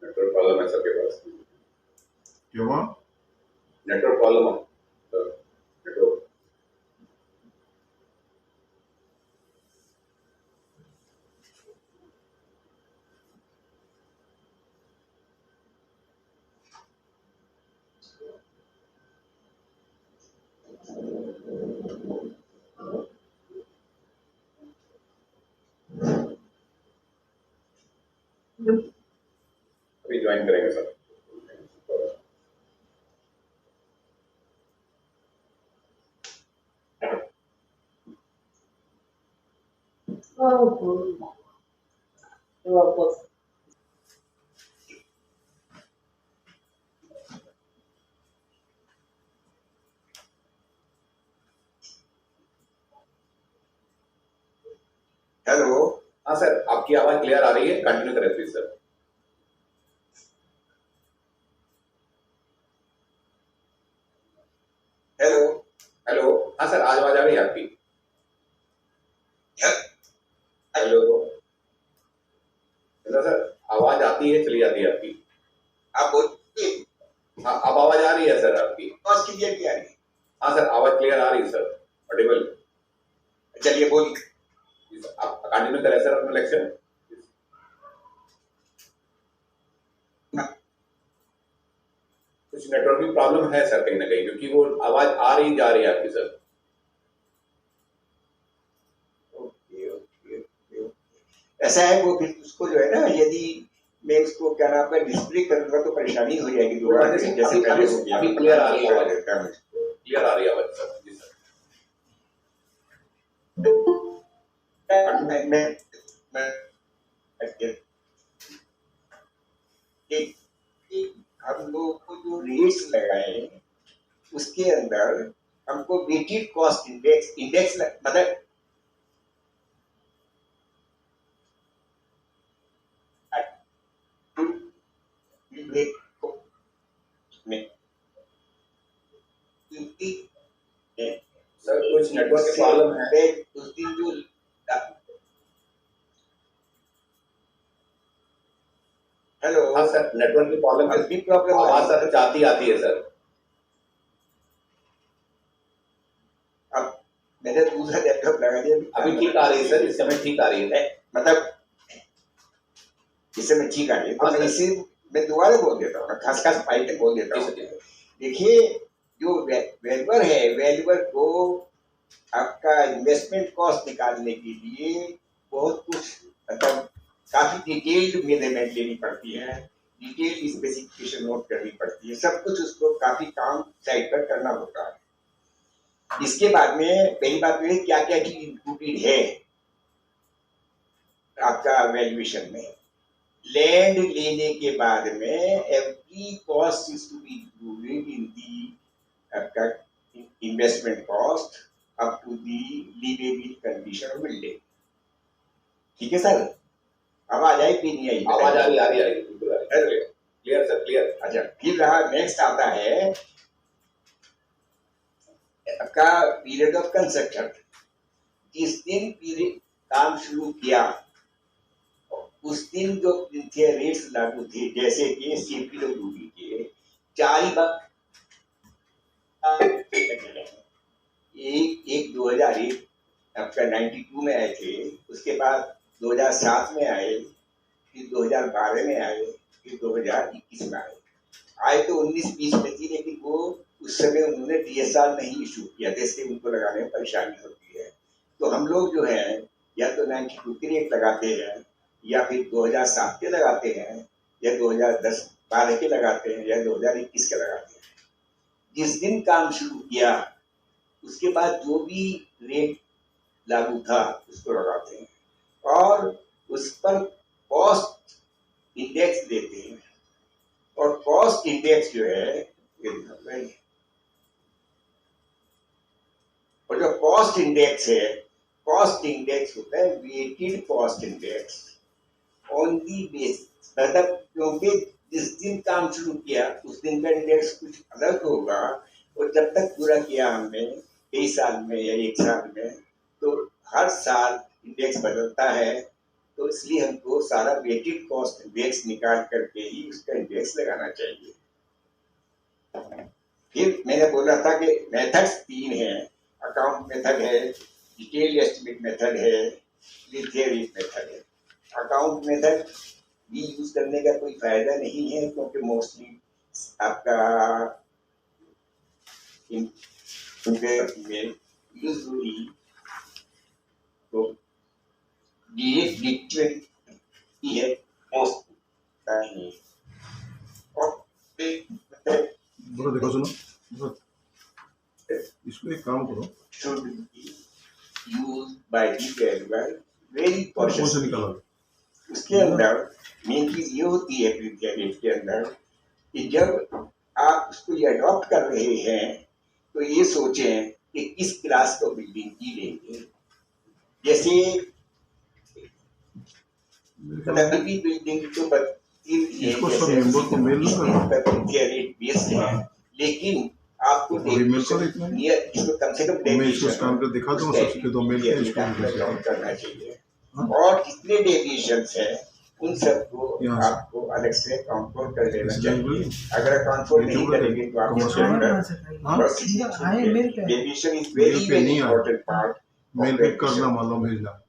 नेटवर्क प्रॉब्लम है सबके पास। क्या हुआ? नेटवर्क प्रॉब्लम है सर, नेटवर्क। अभी ज्वाइन करेंगे सर। हेलो। हाँ सर, आपकी आवाज क्लियर आ रही है, कंटिन्यू करें प्लीज सर। हेलो। हेलो, हाँ सर, आज आवाज आ रही है आपकी। हेलो हेलो सर, आवाज आती है, चली जाती है आपकी। आप बोलिए। हाँ, अब आवाज आ रही है सर आपकी। आवाज क्लियर क्या है? हाँ सर, आवाज क्लियर आ रही है सर, ऑडिबल। चलिए बोलिए। आप कंटिन्यू करें सर अपना लेक्चर। कुछ नेटवर्क की प्रॉब्लम है सर कहीं ना कहीं, क्योंकि वो आवाज आ रही जा रही है आपकी सर। ऐसा है, वो फिर उसको जो है ना, यदि मैं उसको क्या नाम है डिस्प्ले करूंगा तो परेशानी हो जाएगी दोबारा, जैसे पहले हो गया। अभी क्लियर आ रही है आवाज, क्लियर आ रही है आवाज सर। जी सर। हम लोग को जो रेट्स लगाए उसके अंदर हमको वेटेड कॉस्ट इंडेक्स मतलब सर कुछ नेटवर्क की प्रॉब्लम है। उस दिन जो हेलो हाँ सर, नेटवर्क की प्रॉब्लम है। अभी प्रॉब्लम आवाज सर जाती आती है सर। अब मैंने दूसरा लैपटॉप लगा दिया, अभी ठीक आ रही है सर, इस समय ठीक आ रही है। मतलब इस समय ठीक आ रही है। तो हाँ, मैं सर। इसे मैं दोबारा बोल देता हूँ, खास खास पाई बोल देता जी हूँ। सर, जी सर। देखिए जो वैल्यूअर है, वैल्यूअर को आपका इन्वेस्टमेंट कॉस्ट निकालने के लिए बहुत कुछ मतलब काफी डिटेल्ड मेजरमेंट लेनी पड़ती है, डिटेल स्पेसिफिकेशन नोट करनी पड़ती है, सब कुछ उसको काफी काम साइड पर करना होता है। इसके बाद में पहली बात ये क्या क्या चीज इंक्लूडेड है आपका वैल्यूएशन में। लैंड लेने के बाद में every cost is to be included in the आपका investment cost up to the livable condition of building. ठीक है सर, आवाज आई कि नहीं आई? आवाज आ रही बिल्कुल आ रही है। Clear sir, clear. अच्छा, फिर रहा नेक्स्ट आता है आपका पीरियड ऑफ कंस्ट्रक्शन। जिस दिन पीरियड काम शुरू किया उस दिन जो रेट्स लागू थे, जैसे कि CPWD के 4 बार एक 2001 आपका 92 में आए थे, उसके बाद 2007 में आए, फिर 2012 में आए, फिर 2021 में आए तो 19-20 में थी, लेकिन वो उस समय उन्होंने DSR नहीं इशू किया था, इसलिए उनको लगाने में परेशानी होती है। तो हम लोग जो है या तो 92 के रेट लगाते हैं, या फिर 2007 के लगाते हैं, या 2010-12 के लगाते हैं, या 2021 के लगाते हैं। जिस दिन काम शुरू किया उसके बाद जो भी रेट लागू था उसको लगाते हैं, और उस पर कॉस्ट इंडेक्स देते हैं। और कॉस्ट इंडेक्स जो है और जो कॉस्ट इंडेक्स है, कॉस्ट इंडेक्स होता है weighted cost index on the base, मतलब क्योंकि जिस दिन काम शुरू किया उस दिन का इंडेक्स कुछ अलग होगा, और जब तक पूरा किया हमने 23 साल में या 1 साल में, तो हर साल इंडेक्स बदलता है। तो इसलिए हमको सारा वेटेड कॉस्ट इंडेक्स निकाल करके ही उसका इंडेक्स लगाना चाहिए। फिर मैंने बोला था कि मेथड्स 3 हैं, अकाउंट मेथड है, डिटेल एस्टिमेट मेथड है, थियरी मेथड है। अकाउंट मेथड भी यूज करने का कोई फायदा नहीं है, क्योंकि मोस्टली आपका यूजुअली तो डायरेक्ट ही है मोस्ट नहीं। और बोलो, देखो सुनो, बोलो। इसको एक काम करो, should be used by the valuer very कौन से cautiously। निकाला? उसके अंदर मेन चीज ये होती है क्रेडिट के अंदर कि जब आप उसको ये अडॉप्ट कर रहे हैं तो ये सोचें कि किस क्लास को बिल्डिंग की लेंगे। जैसे तकनीकी बिल्डिंग तो इसको सब मेंबर को मेल ना करो। रेट बेस है, लेकिन आपको ईमेल कर इतना ही। इसको कम से कम मैं इसको स्कैन कर दिखा दूंगा, सबके 2 मेल के इसको भी भेज दूंगा। करना चाहिए। हाँ? और कितने डेविएशंस हैं उन सबको यहाँ से। आपको अलग से अकाउंट फॉर कर लेना इसलिए चाहिए। बोलिए। अगर अकाउंट फॉर नहीं यूट्यूब करेंगे तो आप कमर्शियल हाँ? डेविएशन इज मेल वेरी पे वेरी नहीं आया। Important part. मेल पिक करना, मान लो भेजना,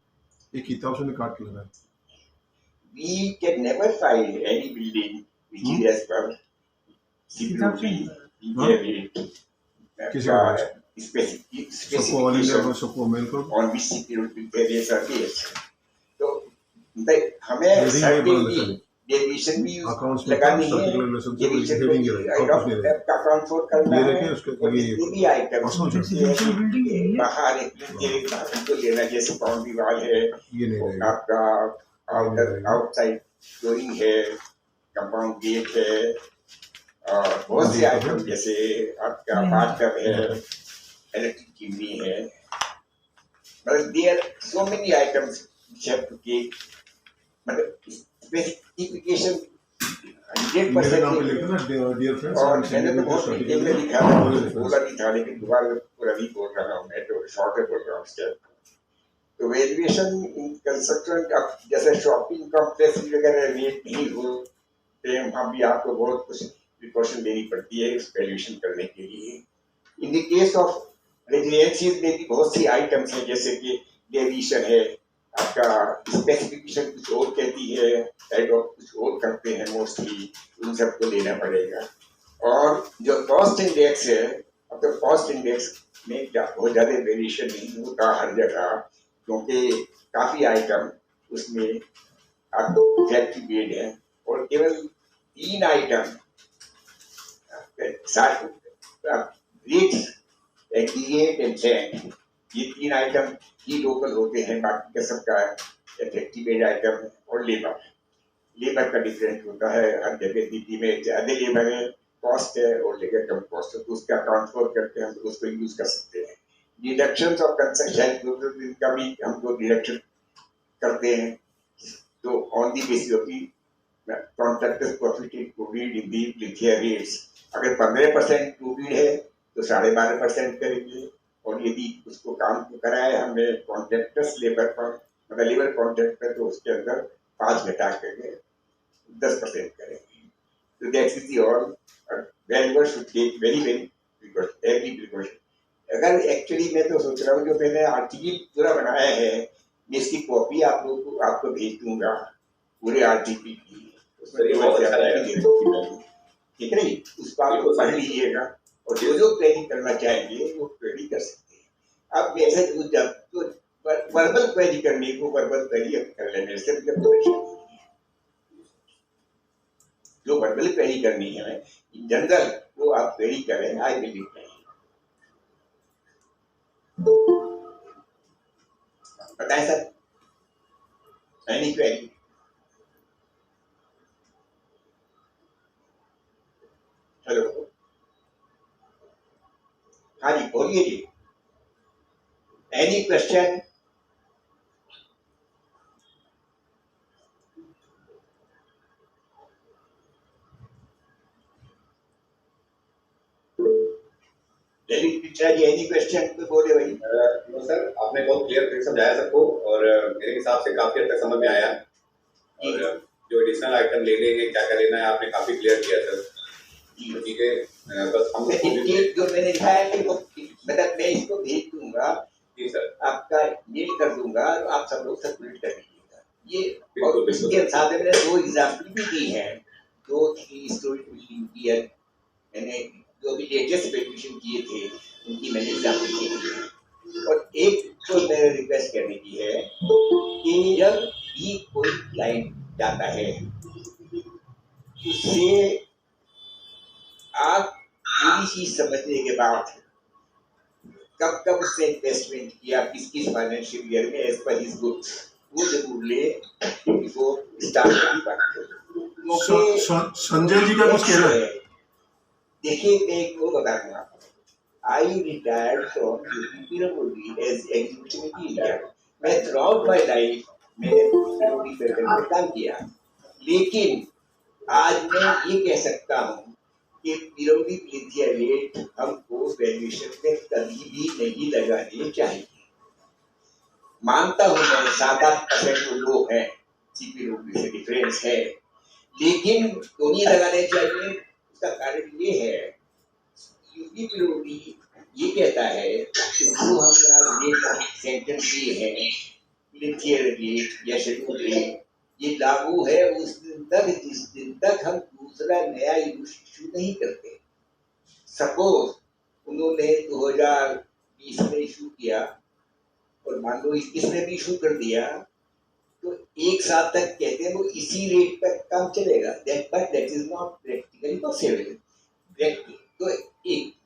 एक किताब से काट के लगा। We can never find any building which is as per CPWD, किसी को भेज। सबको ऑल इंडिया में specification सबको मेल करो। on which CPWD various are based। तो हमें Heading है, बड़ा certainly लिखा है। डेविएशन भी Accounts में लगानी है, particular relation से डेविएशन को heading ये रहे, और कुछ नहीं रहे। का अकाउंट फॉर करना ये है, देखें, उसके और ये जितने भी आइटम बाहर उनको लेना, जैसे बाउंड्री वॉल है, ये नहीं रहेगा। आपका आउटसाइड फ्लोरिंग है, कंपाउंड गेट है, और बहुत से आइटम जैसे आपका बाथटब है, इलेक्ट्रिक चिमनी है, मतलब there so many items which have to take, मतलब स्पेसिफिकेशन 100% मेरे नाम पे लिखो ना डियर फ्रेंड्स। और मैंने तो बहुत डिटेल में लिखा था, बोला भी था, लेकिन दोबारा पूरा नहीं बोल रहा हूँ मैं, तो शॉर्ट में बोल रहा हूँ उसके। तो वैल्यूएशन इन कंस्ट्रक्शन अब जैसे शॉपिंग कॉम्प्लेक्स वगैरह रेट नहीं होते, वहाँ भी आपको बहुत कुछ प्रिकॉशन लेनी पड़ती है उस वैल्यूएशन करने के लिए। इन द केस ऑफ रेजिडेंसीज में भी बहुत सी आइटम्स हैं, जैसे कि डेविएशन है, आपका स्पेसिफिकेशन कुछ और कहती है, टाइप ऑफ कुछ और करते हैं मोस्टली, उन सबको लेना पड़ेगा। और जो कॉस्ट इंडेक्स है, अब तो कॉस्ट इंडेक्स में बहुत ज़्यादा वेरिएशन नहीं होता हर जगह, क्योंकि काफ़ी आइटम उसमें आपको फैक्ट्री मेड है और केवल 3 item rate aggregate and sand, ये 3 आइटम ही लोकल होते हैं, बाकी का सबका फैक्ट्री मेड आइटम। और लेबर का डिफरेंट होता है हर जगह, दिल्ली में ज़्यादा लेबर है, कॉस्ट है, और जगह कम कॉस्ट है, तो उसका ट्रांसफर करके हम उसको यूज कर सकते हैं। डिडक्शन ऑफ कंस्ट्रक्शन का भी हम लोग डिडक्शन करते हैं, तो on the basis of the contractors profit included in the लिथियर रेट्स। अगर 15% इंक्लूडेड है तो 12.5% करेंगे, और यदि उसको काम को कराया हमने कॉन्ट्रैक्टर्स लेबर पर, मतलब लेबर कॉन्ट्रैक्ट पर, तो उसके अंदर 5 घटा करके 10% करेंगे। तो that is the all valuer should take very precaution, every precaution. अगर एक्चुअली मैं तो सोच रहा हूँ, जो मैंने आर्टिकल पूरा बनाया है, मैं इसकी कॉपी आप लोग को आपको भेज दूंगा पूरे आर्टिकल की, ठीक है नहीं, उसको आप पढ़ लीजिएगा, और जो क्वेरी करना चाहेंगे वो क्वेरी कर सकते हैं। अब ऐसे जब वर्बल क्वेरी करने को वर्बल क्वेरी कर लेने से जो वर्बल क्वेरी करनी है इन जनरल, वो आप क्वेरी करें, आई विल रिप्लाई। बताएं सर, एनी क्वेरी? हेलो, हाँ जी बोलिए जी, एनी क्वेश्चन? एनी क्वेश्चन तो बोले भाई। नो सर, आपने बहुत क्लियर समझाया सबको, और मेरे हिसाब से काफी हद तक समझ में आया, और जो एडिशनल आइटम लेने हैं, क्या क्या लेना है, आपने काफी क्लियर किया सर। ठीक है, बस हम जो मैंने लिखा है मतलब मैं इसको भेज दूंगा जी सर, आपका मेल कर दूंगा, और आप सब लोग सर्कुलेट कर दीजिएगा ये। और बिल्कुल। इसके साथ में मैंने 2 एग्जाम्पल भी दी है, 2-3 स्टोरी बिल्डिंग की है, मैंने जो भी लेटेस्ट वैल्यूएशन किए थे उनकी मैंने एग्जाम्पल दी है। और एक तो मेरे रिक्वेस्ट करने की है कि जब भी कोई क्लाइंट जाता है, उससे आप पूरी चीज समझने के बाद कब कब उसने इन्वेस्टमेंट किया, किस किस फाइनेंशियल ईयर में, एज पर हिज गुड्स, वो जरूर ले बिफोर स्टार्ट की बात करें। संजय जी का कुछ कह रहे हैं? देखिए, मैं एक वो बता दूंगा आपको, I retired from PWD as executive engineer. मैं थ्रू आउट माई लाइफ मैंने पीडब्ल्यूडी में काम किया, लेकिन आज मैं ये कह सकता हूँ कि पीरियोडिक लिथियर रेट हमको वैल्यूएशन में कभी भी नहीं लगाने चाहिए। मानता हूँ मैं 7-8% तो लो है, सीपीरियोडिक से डिफरेंस है, लेकिन क्यों नहीं लगाने चाहिए? उसका कारण ये है, यूपी पीरियोडिक ये कहता है कि जो हमारा रेट सेंटेंस दिए हैं, लिथियर रेट या शेड्यूल रेट, ये लागू है उस दिन तक जिस दिन तक हम दूसरा नया इशू नहीं करते। सपोज उन्होंने 2020 में इशू किया, और मान लो 21 में भी इशू कर दिया, तो 1 साल तक कहते हैं वो इसी रेट पर काम चलेगा। That is not practically possible. तो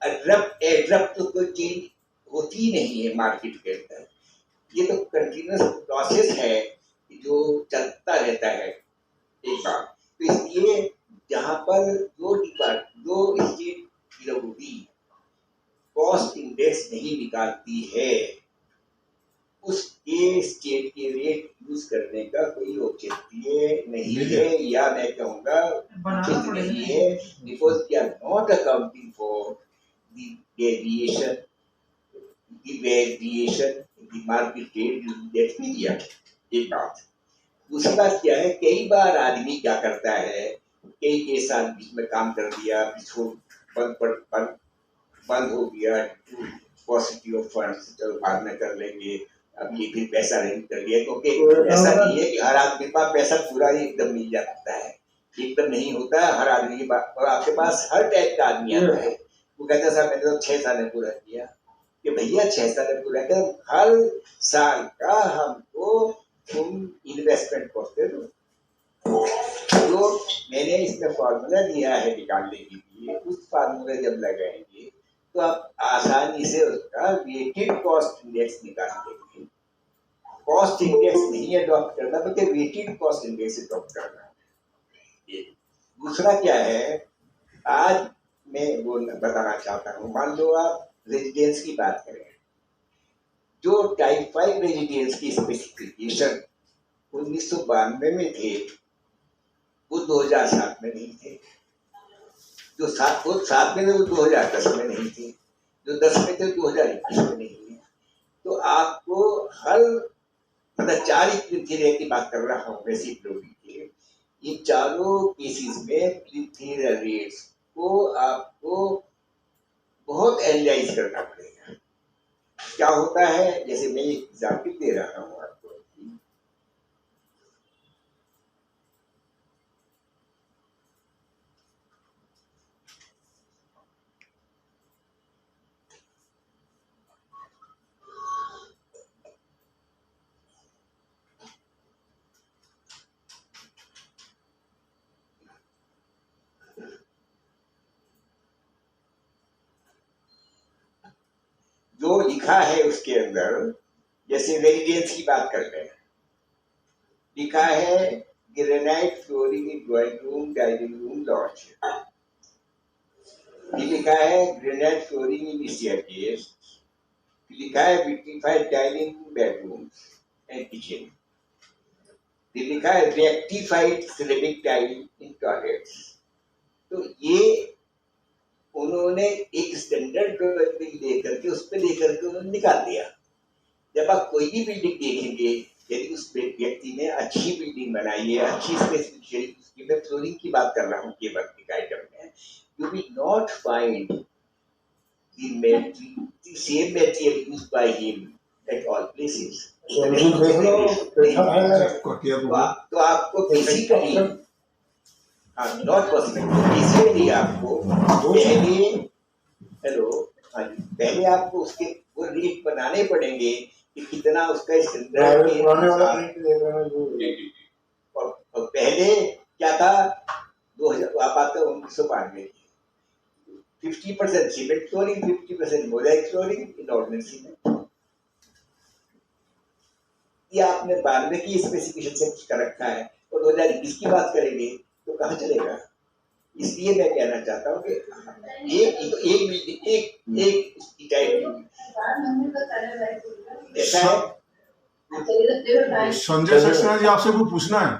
एड्रप्ट तो कोई चेंज होती ही नहीं है मार्केट के अंदर, ये तो कंटिन्यूस प्रोसेस है जो चलता रहता है एक बार। तो इसलिए जहाँ पर दो नहीं निकालती है उसके स्टेट के रेट यूज करने का कोई औचित्य नहीं है, या मैं कहूँगा उचित नहीं है, because we are not accounting for the deviation in the market rate during that period. एक बात। दूसरी बात क्या है, कई बार आदमी क्या करता है, कई साल बीच में काम कर दिया, बंद हो गया, पॉजिटिव ऑफ फंड्स, चलो बाद में कर लेंगे, अब ये फिर पैसा नहीं कर लिया, क्योंकि ऐसा नहीं है कि हर आदमी के पास पैसा पूरा ही एकदम मिल जाता है, एकदम नहीं होता है हर आदमी के पास। और आपके पास हर टाइप का आदमी आता है, वो कहता है साहब मैंने तो 6 साल में पूरा किया, कि भैया 6 साल में पूरा किया, हर साल का हमको तुम इन्वेस्टमेंट करते दो। जो मैंने इसमें फॉर्मूला दिया है निकालने के लिए, उस फार्मूला जब लगाएंगे तो आप आसानी से उसका वेटेड कॉस्ट इंडेक्स निकाल लेंगे। कॉस्ट इंडेक्स नहीं अडॉप्ट करना, बल्कि वेटेड कॉस्ट इंडेक्स अडॉप्ट करना। दूसरा क्या है, आज मैं वो बताना चाहता हूँ, मान लो आप रेजिडेंस की बात करें, जो टाइप 5 रेजिडेंस की स्पेसिफिकेशन 1992 में थे, वो 2007 में नहीं थे। जो 7 में थे वो 2010 में नहीं थे, जो 10 में थे 2021 में नहीं है। तो आपको हर मतलब 4 पृथ्वी की बात कर रहा हूँ बेसिक लोगी के, ये चारों केसेस में पृथ्वी रेट्स को आपको बहुत एनालाइज करना पड़ेगा। क्या होता है, जैसे मैं एक एग्जाम्पल दे रहा हूँ आपको, जो लिखा है उसके अंदर, जैसे रेजिडेंस की बात करते हैं, लिखा है granite flooring in drawing room, dining room, lodge. ये लिखा है ग्रेनाइट फ्लोरिंग इन स्टेयरकेस, लिखा है vitrified tile in bedrooms and kitchen, ये लिखा है rectified ceramic tile in toilets. तो ये उन्होंने एक स्टैंडर्ड बिल्डिंग लेकर के, उस पर लेकर के उन्होंने निकाल दिया। जब आप कोई भी बिल्डिंग देखेंगे, यदि उस व्यक्ति ने अच्छी बिल्डिंग बनाई है, अच्छी स्पेसिफिकेशन, उसकी मैं फ्लोरिंग की बात कर रहा हूँ केवल एक आइटम में, you will not find the same material used by him at all places. तो आपको बेसिकली नॉट पॉसिबल, बेसिकली आपको पहले आपको उसके वो रेट बनाने पड़ेंगे कि कितना उसका स्टैंडर्ड है। और पहले क्या था, 2000 आप आते 1992 की 50% cement flooring, 50% Mosaic flooring in ordinary cement. ये आपने 92 की स्पेसिफिकेशन से कुछ कर रखा है, और 2021 की बात करेंगे तो कहाँ चलेगा। इसलिए मैं कहना चाहता हूँ कि एक संजय सक्सेना जी, आपसे कुछ पूछना है?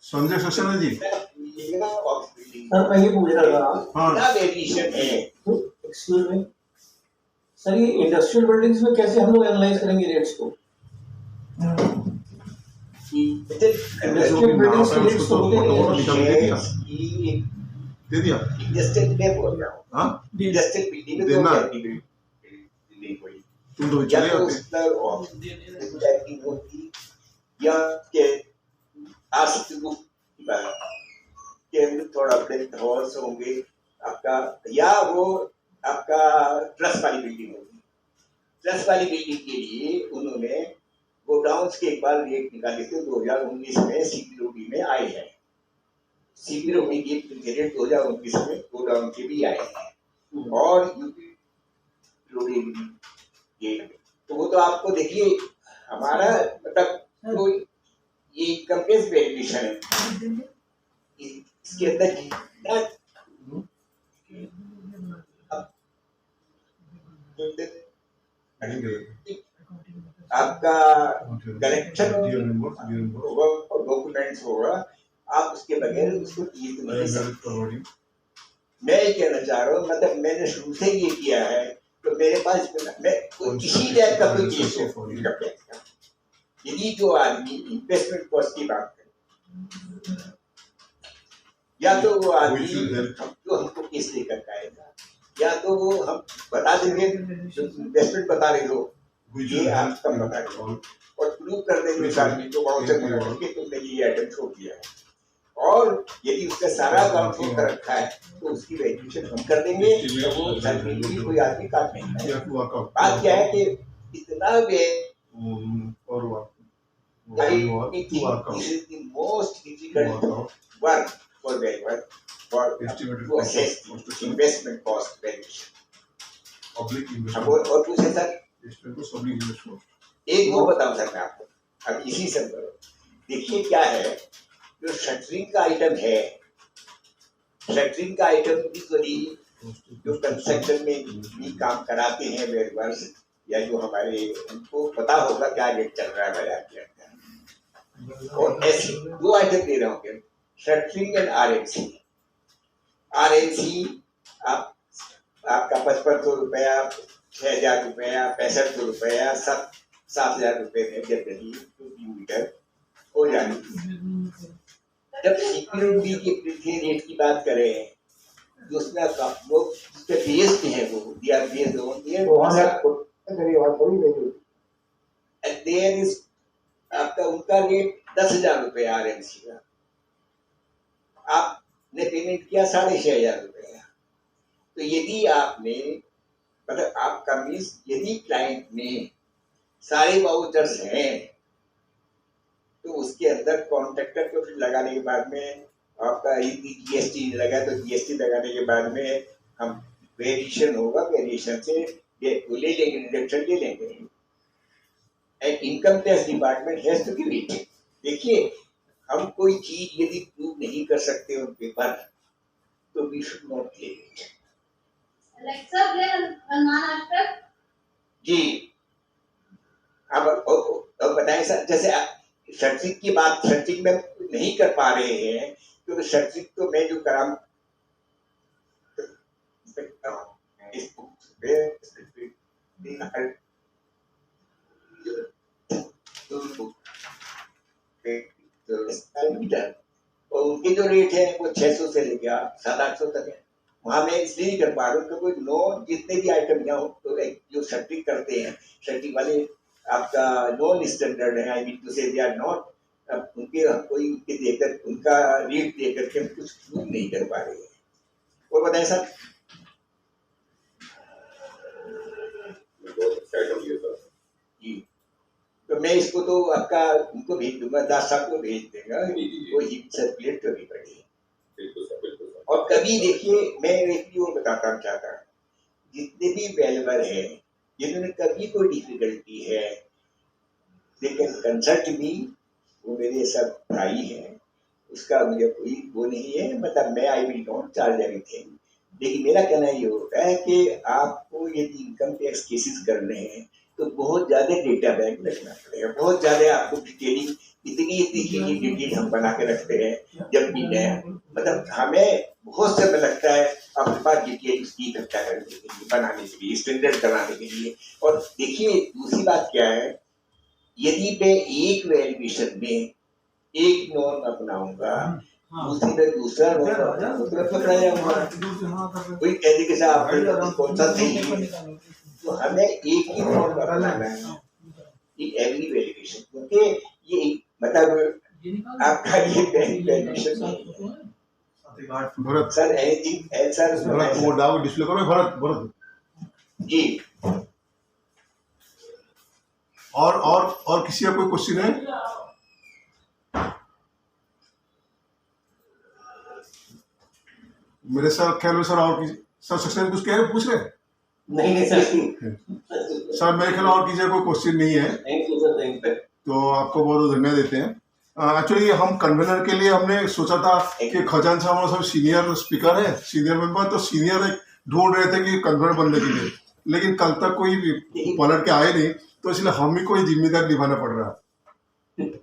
संजय सक्सेना जी, सर मैं ये पूछ रहा था, हाँ वेरिएशन है, एक्सक्यूज मी सर, ये इंडस्ट्रियल बिल्डिंग्स में कैसे हम लोग एनालाइज करेंगे रेट्स को? इंडस्ट्रियल बिल्डिंग्स के रेट्स दे दिया इंडस्ट्रियल में बोल रहा हूँ, हाँ इंडस्ट्रियल बिल्डिंग में देना दो बिल्डिंग कोई तुम तो या चले तो आते उसका ऑब्जेक्टिव होती, या के आस्तिक की बात के थोड़ा अपने हॉल्स होंगे आपका, या वो आपका ट्रस्ट वाली बिल्डिंग होगी। ट्रस्ट वाली बिल्डिंग के लिए उन्होंने गोडाउन्स के एक बार रेट निकाले थे, 2019 में सीपीओडी में आए हैं। सीपीओडी के रेट 2019 में गोडाउन के भी आए हैं, और यूपी तो वो तो आपको देखिए हमारा मतलब तो ये कंप्रेस वेरिएशन है, इसके अंदर आपका कलेक्शन डॉक्यूमेंट्स होगा, आप उसके बगैर उसको जीत नहीं सकते। मैं ये कहना चाह रहा हूँ, मतलब मैंने शुरू से ये किया है, तो मेरे पास मैं किसी टाइप का कोई केस हो, यदि जो आदमी इन्वेस्टमेंट कॉस्ट की बात करे, या तो वो आदमी जो हमको केस लेकर के आएगा, या तो वो हम बता देंगे इन्वेस्टमेंट बता रहे हो, ये आप कम बता रहे हो, और प्रूव कर देंगे उस आदमी को वाउचर में कि तुमने ये आइटम शो किया है, और यदि उसका सारा अकाउंट शो कर रखा है तो उसकी वैल्यूएशन हम कर देंगे, तो वो सर्टिफिकेट भी कोई आदमी काट नहीं पाएगा। बात क्या है कि इतना वे this is the most difficult work for valuer to assess the investment cost valuation. अब और कुछ है सर? एक वो बताऊं सर मैं आपको, अब इसी से देखिए क्या है, जो शटरिंग का आइटम है, शटरिंग का आइटम यूजुअली जो कंस्ट्रक्शन में भी काम कराते हैं वेल्डर्स, या जो हमारे उनको पता होगा क्या रेट चल रहा है बाजार के अंदर, और ऐसे दो आइटम दे रहे होंगे, शटरिंग एंड आरएमसी। आरएमसी आपका 5500 रुपया, 6000 रुपया, 6500 रुपया, 7000 रुपये में जनरली मीटर हो जाती। जब सिक्योरिटी के पृथ्वी रेट की बात करें, जो उसमें लोग उसके बेस्ड है, वो दिया बेस्ड देयर इज आपका उनका रेट 10,000 रुपये आरएमसी का, आपने पेमेंट किया 6500 रुपया। तो यदि आपने मतलब आपका मीन्स यदि क्लाइंट में सारे वाउचर्स हैं, तो उसके अंदर कॉन्ट्रैक्टर को लगाने के बाद में आपका जीएसटी लगा, तो जीएसटी लगाने के बाद में हम वेरिएशन होगा, वेरिएशन से ले लेंगे, डिडक्शन ले लेंगे, and income tax department has to give it. देखिए, हम कोई चीज यदि प्रूव नहीं कर सकते उन पेपर, तो we should not claim it. जी, अब बताएं सर, जैसे शटरिंग की बात, शटरिंग में नहीं कर पा रहे हैं, क्योंकि शटरिंग तो मैं जो करा और उनके जो रेट है वो 600 से लेके 700-800 तक है। वहां मैं इसलिए नहीं कर पा रहा हूँ क्योंकि नो जितने भी आइटम यहाँ तो जो शटरिंग करते हैं, शटरिंग वाले आपका नॉन स्टैंडर्ड है, आई मीन टू से दे आर नॉट, उनके हम कोई उनके देकर उनका रेट देकर के हम कुछ प्रूव नहीं कर पा रहे हैं। और बताएं सर। जी, तो मैं इसको तो आपका उनको भेज दूंगा, दास साहब को भेज देगा, वो ही सर्कुलेट करनी पड़ेगी। और कभी देखिए, मैं एक और बताता चाहता, जितने भी वेल्डर हैं जिन्होंने कभी कोई डिफिकल्टी है, दे कैन कंसल्ट मी, वो मेरे सब भाई हैं, उसका मुझे कोई वो नहीं है, मतलब मैं I will not charge anything. लेकिन मेरा कहना ये होता है कि आपको यदि इनकम टैक्स केसेस करने हैं तो बहुत ज़्यादा डेटा बैंक रखना पड़ेगा, बहुत ज़्यादा आपको डिटेलिंग, इतनी डिटेल हम बना के रखते हैं जब भी नया, मतलब हमें बहुत समय लगता है अपने पास डिटेल उसकी इकट्ठा करने के लिए, बनाने के लिए, स्टैंडर्ड बनाने के लिए। और देखिए दूसरी बात क्या है, यदि मैं एक वैल्यूएशन में एक नॉर्म अपनाऊंगा, दूसरी में दूसरा नॉर्म अपनाऊंगा, कोई कहने के साथ कौन सा सही है, तो हमें एक ही नॉर्म अपनाना है इन एवरी वैल्यूएशन, क्योंकि ये मतलब आपका ये valuation Bharat sir anything else sir, Bharat वो डाउ डिस्प्ले करो, भरत जी। और किसी का कोई क्वेश्चन है? मेरे सर ख्याल में सर और सर सक्सेस कुछ कह रहे पूछ रहे? नहीं सर, सर मेरे ख्याल और किसी का कोई क्वेश्चन नहीं है, thank you sir, thank you. तो आपको बहुत बहुत धन्यवाद देते हैं। एक्चुअली हम कन्वेनर के लिए हमने सोचा था कि खजान साहब सब सीनियर स्पीकर है, सीनियर मेंबर, तो सीनियर एक ढूंढ रहे थे कि कन्वेनर बनने के लिए, लेकिन कल तक कोई पलट के आए नहीं, तो इसलिए हम ही कोई जिम्मेदारी निभाना पड़ रहा है।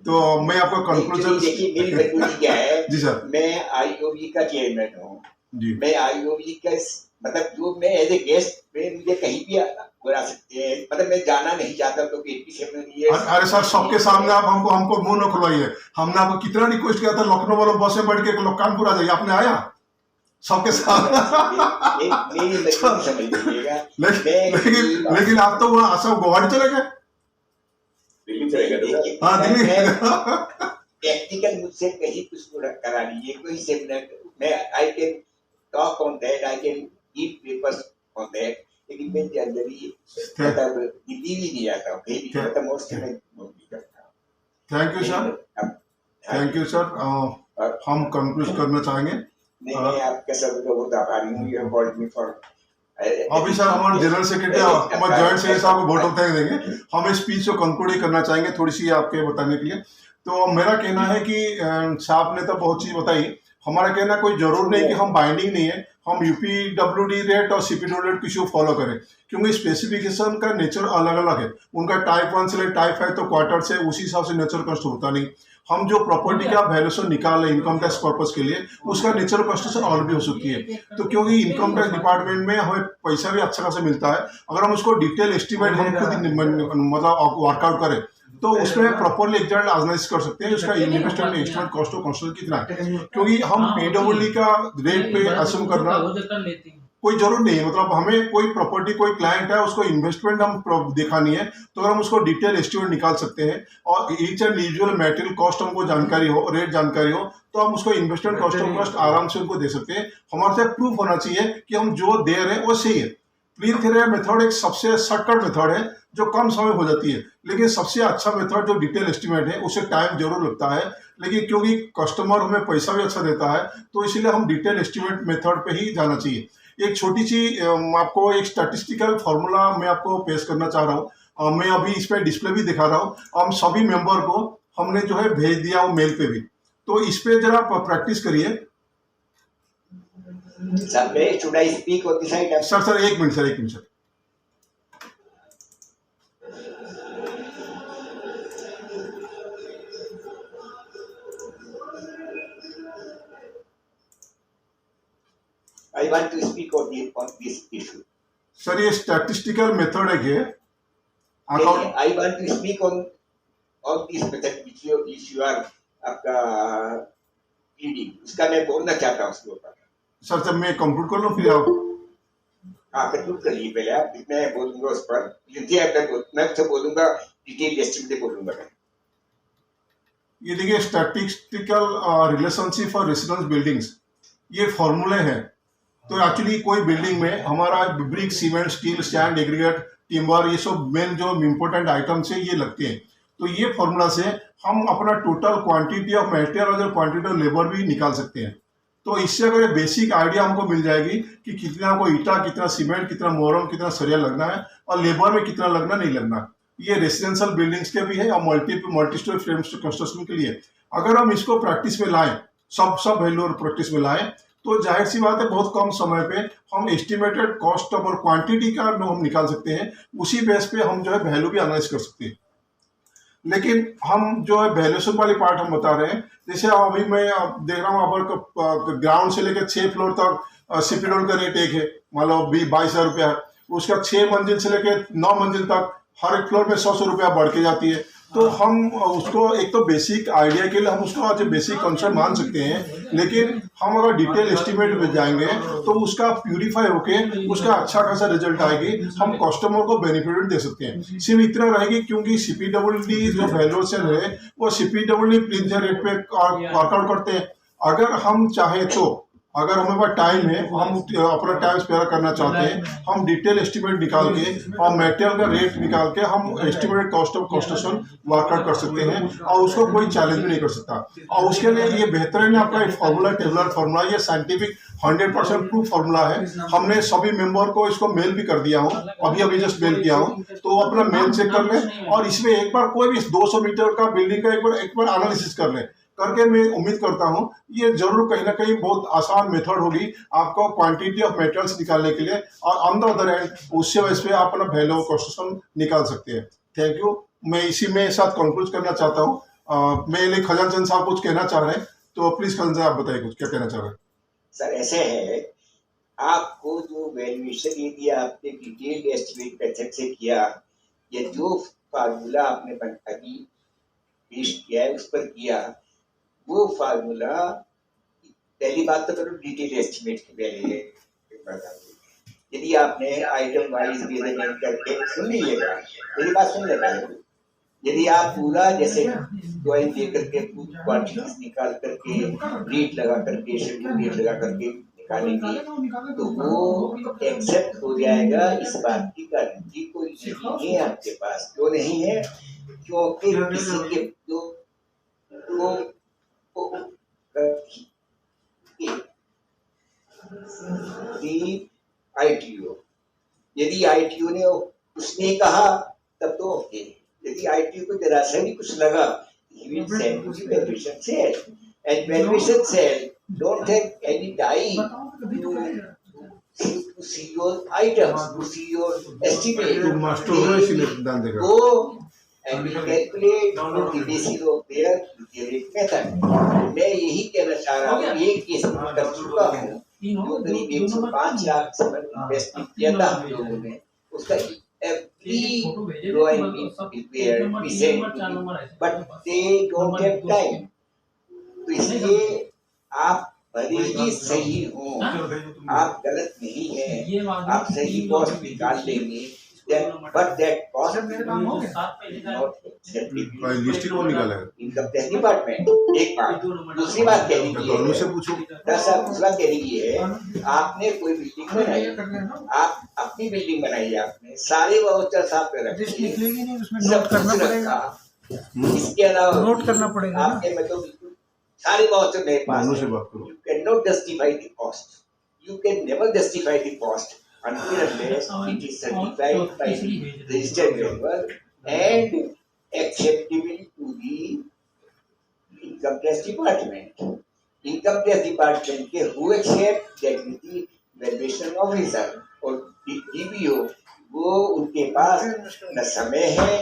तो मैं आपको Actually, देखिए मेरी कंक्लूजन मजबूरी क्या है, जी सर मैं आईओबी का चेयरमैन हूँ। जी मैं आईओबी का मतलब जो मैं एज ए गेस्ट में मुझे कहीं भी बुला सकते हैं, मतलब मैं जाना नहीं चाहता क्योंकि 87 years अरे सर सबके सामने आप हमको मुंह न खुलवाइए। हमने आपको कितना रिक्वेस्ट किया था लखनऊ वालों बस में बैठ के कानपुर आ जाइए, आपने आया सबके सामने। मेरी मजबूरी समझ लीजिएगा। लेकिन आप तो वहाँ सब गुवाहाटी चले गए। दिल्ली चलेगा तो सर। हाँ दिल्ली टेक्निकल मुझसे कहीं कुछ करा लीजिए, कोई सेमिनार मैं I can talk on that, I can give papers on that, लेकिन मैं जनरली मतलब दिल्ली भी नहीं जाता हूँ कहीं भी, मतलब मोस्ट मैं नहीं करता हूँ। Thank you sir, thank you sir. हम कंक्लूड करना चाहेंगे। नहीं मैं आपका सब बहुत आभारी हूँ, you have called me for. अभी सर हमारे जनरल सेक्रेटरी हमारे जॉइंट सेक्रेटरी साहब को वोट ऑफ थैंक देंगे। हम इस स्पीच को कंक्लूड ही करना चाहेंगे थोड़ी सी आपके बताने के लिए। तो मेरा कहना है कि साहब ने तो बहुत चीज बताई। हमारा कहना कोई जरूर नहीं कि हम बाइंडिंग नहीं है, हम यूपीडब्ल्यूडी रेट और सीपीडब्ल्यू रेट किसी को फॉलो करें, क्योंकि स्पेसिफिकेशन का नेचर अलग अलग है। उनका टाइप 1 से टाइप 5 तो क्वार्टर से उसी हिसाब से नेचर कॉस्ट होता नहीं। हम जो प्रॉपर्टी का वैल्यूएशन निकाल रहे इनकम टैक्स पर्पस के लिए, उसका नेचर कॉस्टेशन और भी हो सकती है। तो क्योंकि इनकम टैक्स डिपार्टमेंट में हमें पैसा भी अच्छा खासा मिलता है, अगर हम उसको डिटेल एस्टिमेट हम खुद मतलब वर्कआउट करें तो उसमें प्रॉपरली एग्जैक्ट एनालाइज कर सकते हैं उसका investment estimate cost of construction कितना है। क्योंकि हम पीडब्ल्यूडी का रेट पे असूम करना कोई जरूर नहीं है। मतलब हमें कोई प्रॉपर्टी कोई क्लाइंट है उसको इन्वेस्टमेंट हम दिखानी है तो हम उसको डिटेल एस्टिमेट निकाल सकते हैं, और each and individual material cost हमको जानकारी हो, रेट जानकारी हो, तो हम उसको इन्वेस्टमेंट कॉस्ट ऑफ कॉस्ट आराम से उनको दे सकते हैं। हमारे से प्रूफ होना चाहिए कि हम जो दे रहे हैं वो सही है। क्लीन थ्योरी मेथड एक सबसे शॉर्टकट मेथड है जो कम समय हो जाती है, लेकिन सबसे अच्छा मेथड जो डिटेल एस्टिमेट है उसे टाइम जरूर लगता है, लेकिन क्योंकि कस्टमर हमें पैसा भी अच्छा देता है तो इसीलिए हम डिटेल एस्टिमेट मेथड पे ही जाना चाहिए। एक छोटी सी आपको एक स्टैटिस्टिकल फार्मूला मैं आपको पेश करना चाह रहा हूँ। मैं अभी इस पे डिस्प्ले भी दिखा रहा हूँ। हम सभी मेंबर को हमने जो है भेज दिया वो मेल पे भी, तो इस पे जरा प्रैक्टिस करिए। Should I speak on the side? Sir एक minute sir. I want to speak on this issue. Sir ये स्टैटिस्टिकल मेथड है ये account. I want to speak on this method which you are आपका reading, उसका मैं बोलना चाहता हूँ उसके ऊपर। सर जब मैं कंप्यूट कर लूँ फिर आप कंप्यूट करिए पहले आप, मैं बोलूंगा उस पर, मैं तो बोलूंगा डिटेल एस्टिमेट बोलूंगा मैं। ये देखिए statistical relationship for residence buildings, ये फॉर्मूले हैं। तो एक्चुअली कोई बिल्डिंग में हमारा brick, cement, steel, sand, aggregate, timber, ये सब मेन जो इम्पोर्टेंट आइटम्स है ये लगते हैं। तो ये फॉर्मूला से हम अपना टोटल क्वांटिटी ऑफ मटेरियल और क्वांटिटी ऑफ लेबर भी निकाल सकते हैं। तो इससे अगर एक बेसिक आइडिया हमको मिल जाएगी कि कितना हमको ईटा, कितना सीमेंट, कितना मोरम, कितना सरिया लगना है और लेबर में कितना लगना नहीं लगना। ये रेसिडेंशियल बिल्डिंग्स के भी है और मल्टी स्टोरी फ्रेम कंस्ट्रक्शन के लिए। अगर हम इसको प्रैक्टिस में लाएं, सब वैल्यू और प्रैक्टिस में लाएं, तो जाहिर सी बात है बहुत कम समय पे हम एस्टिमेटेड कॉस्ट और क्वांटिटी का हम निकाल सकते हैं। उसी बेस पे हम जो है वैल्यू भी एनालाइज कर सकते हैं। लेकिन हम जो है वैल्यूएशन वाली पार्ट हम बता रहे हैं, जैसे अभी मैं देख रहा हूँ अब ग्राउंड से लेकर 6 फ्लोर तक सीपीडब्ल्यू का रेट एक है, मान लो 22,000 रुपया है। उसका 6 मंजिल से लेकर 9 मंजिल तक हर एक फ्लोर में 100 रुपया बढ़ के जाती है। तो हम उसको एक तो बेसिक आइडिया के लिए हम उसको आज बेसिक कंसेप्ट मान सकते हैं, लेकिन हम अगर डिटेल एस्टिमेट में जाएंगे तो उसका प्यूरिफाई होके उसका अच्छा खासा रिजल्ट आएगी, हम कस्टमर को बेनिफिट दे सकते हैं। सिर्फ इतना रहेगी क्योंकि सीपीडब्ल्यूडी जो वैल्यूएशन है वो सीपीडब्ल्यूडी प्रिंटर रेट पे वर्कआउट करते हैं। अगर हम चाहे तो अगर हमें पास टाइम है, हम अपना टाइम स्पेयर करना चाहते हैं, हम डिटेल एस्टिमेट निकाल के और मटेरियल का रेट निकाल के हम estimated cost of construction workout कर सकते हैं और उसको कोई चैलेंज भी नहीं कर सकता। और उसके लिए ये बेहतरीन आपका एक फॉर्मूला, टेबुलर फॉर्मूला, ये साइंटिफिक 100% प्रूफ फॉर्मूला है। हमने सभी मेंबर को इसको मेल भी कर दिया हूँ, अभी जस्ट मेल किया हूँ, तो वो अपना मेल चेक कर ले और इसमें एक बार कोई भी 200 मीटर का बिल्डिंग का एक बार एनालिसिस कर ले। करके मैं उम्मीद करता हूँ ये जरूर कहीं ना कहीं बहुत आसान मेथड होगी आपको क्वांटिटी ऑफ मेटेरियल्स निकालने के लिए, और ऑन द अदर एंड उससे वजह से आप अपना वैल्यू ऑफ कंस्ट्रक्शन निकाल सकते हैं। Thank you. मैं इसी में साथ कंक्लूड करना चाहता हूँ। मेरे लिए खजान चंद साहब कुछ कहना चाह रहे हैं, तो प्लीज खजान साहब आप बताइए कुछ क्या कहना चाह रहे हैं। सर ऐसे है, आपको जो वैल्यूएशन यदि आपने डिटेल्ड एस्टिमेट मेथड से किया, या जो फार्मूला आपने अभी पेश किया है उस पर किया, वो फार्मूला, पहली बात तो करो डिटेल एस्टिमेट की पहले बता दो। यदि आपने आइटम वाइज मेजरमेंट करके, सुन लीजिएगा मेरी बात, सुन लेना है। यदि आप पूरा जैसे ड्राइंग दे करके क्वांटिटीज निकाल करके रेट लगा करके शेड्यूल रेट लगा करके निकालेंगे तो वो एक्सेप्ट हो जाएगा। इस बात की गारंटी कोई नहीं है आपके पास। क्यों नहीं है? क्योंकि किसी के ITO, यदि ITO ने उसने कहा तब तो ओके। यदि ITO को जरा सा भी कुछ लगा, he will send to the valuation cell, and valuation cell don't have any time to see your items, to see your estimate. तो मास्टर हो इसीलिए दान देगा। Go and will calculate on the basis of their calculate method. मैं यही कहना चाह रहा हूँ, ये केस में कर चुका हूँ जो करीब 105 लाख से इन्वेस्ट किया था हम लोगों ने, उसका every drawing is prepared, present, but they don't have time. तो इसलिए आप भले ही सही हो, आप गलत नहीं है, आप सही कॉस्ट निकाल लेंगे, but that cost is not acceptable list को निकाला है इनकम टैक्स डिपार्टमेंट। एक बात, दूसरी बात कहने की दोनों से है, पूछो। दूसरा कहने की है, आपने कोई बिल्डिंग बनाई, आप अपनी बिल्डिंग बनाई, आपने सारे वाउचर्स आप पे रखे, सब करना पड़ेगा। इसके अलावा नोट करना पड़ेगा ना। आपके में तो बिल्कुल सारे वाउचर मेरे पास दोनों है। से बात करो। You cannot justify the cost. You can never justify the cost until unless it is certified by the registered member and acceptable to the income tax department. Income tax department के who accept that is the valuation officer और DBO, वो उनके पास न समय है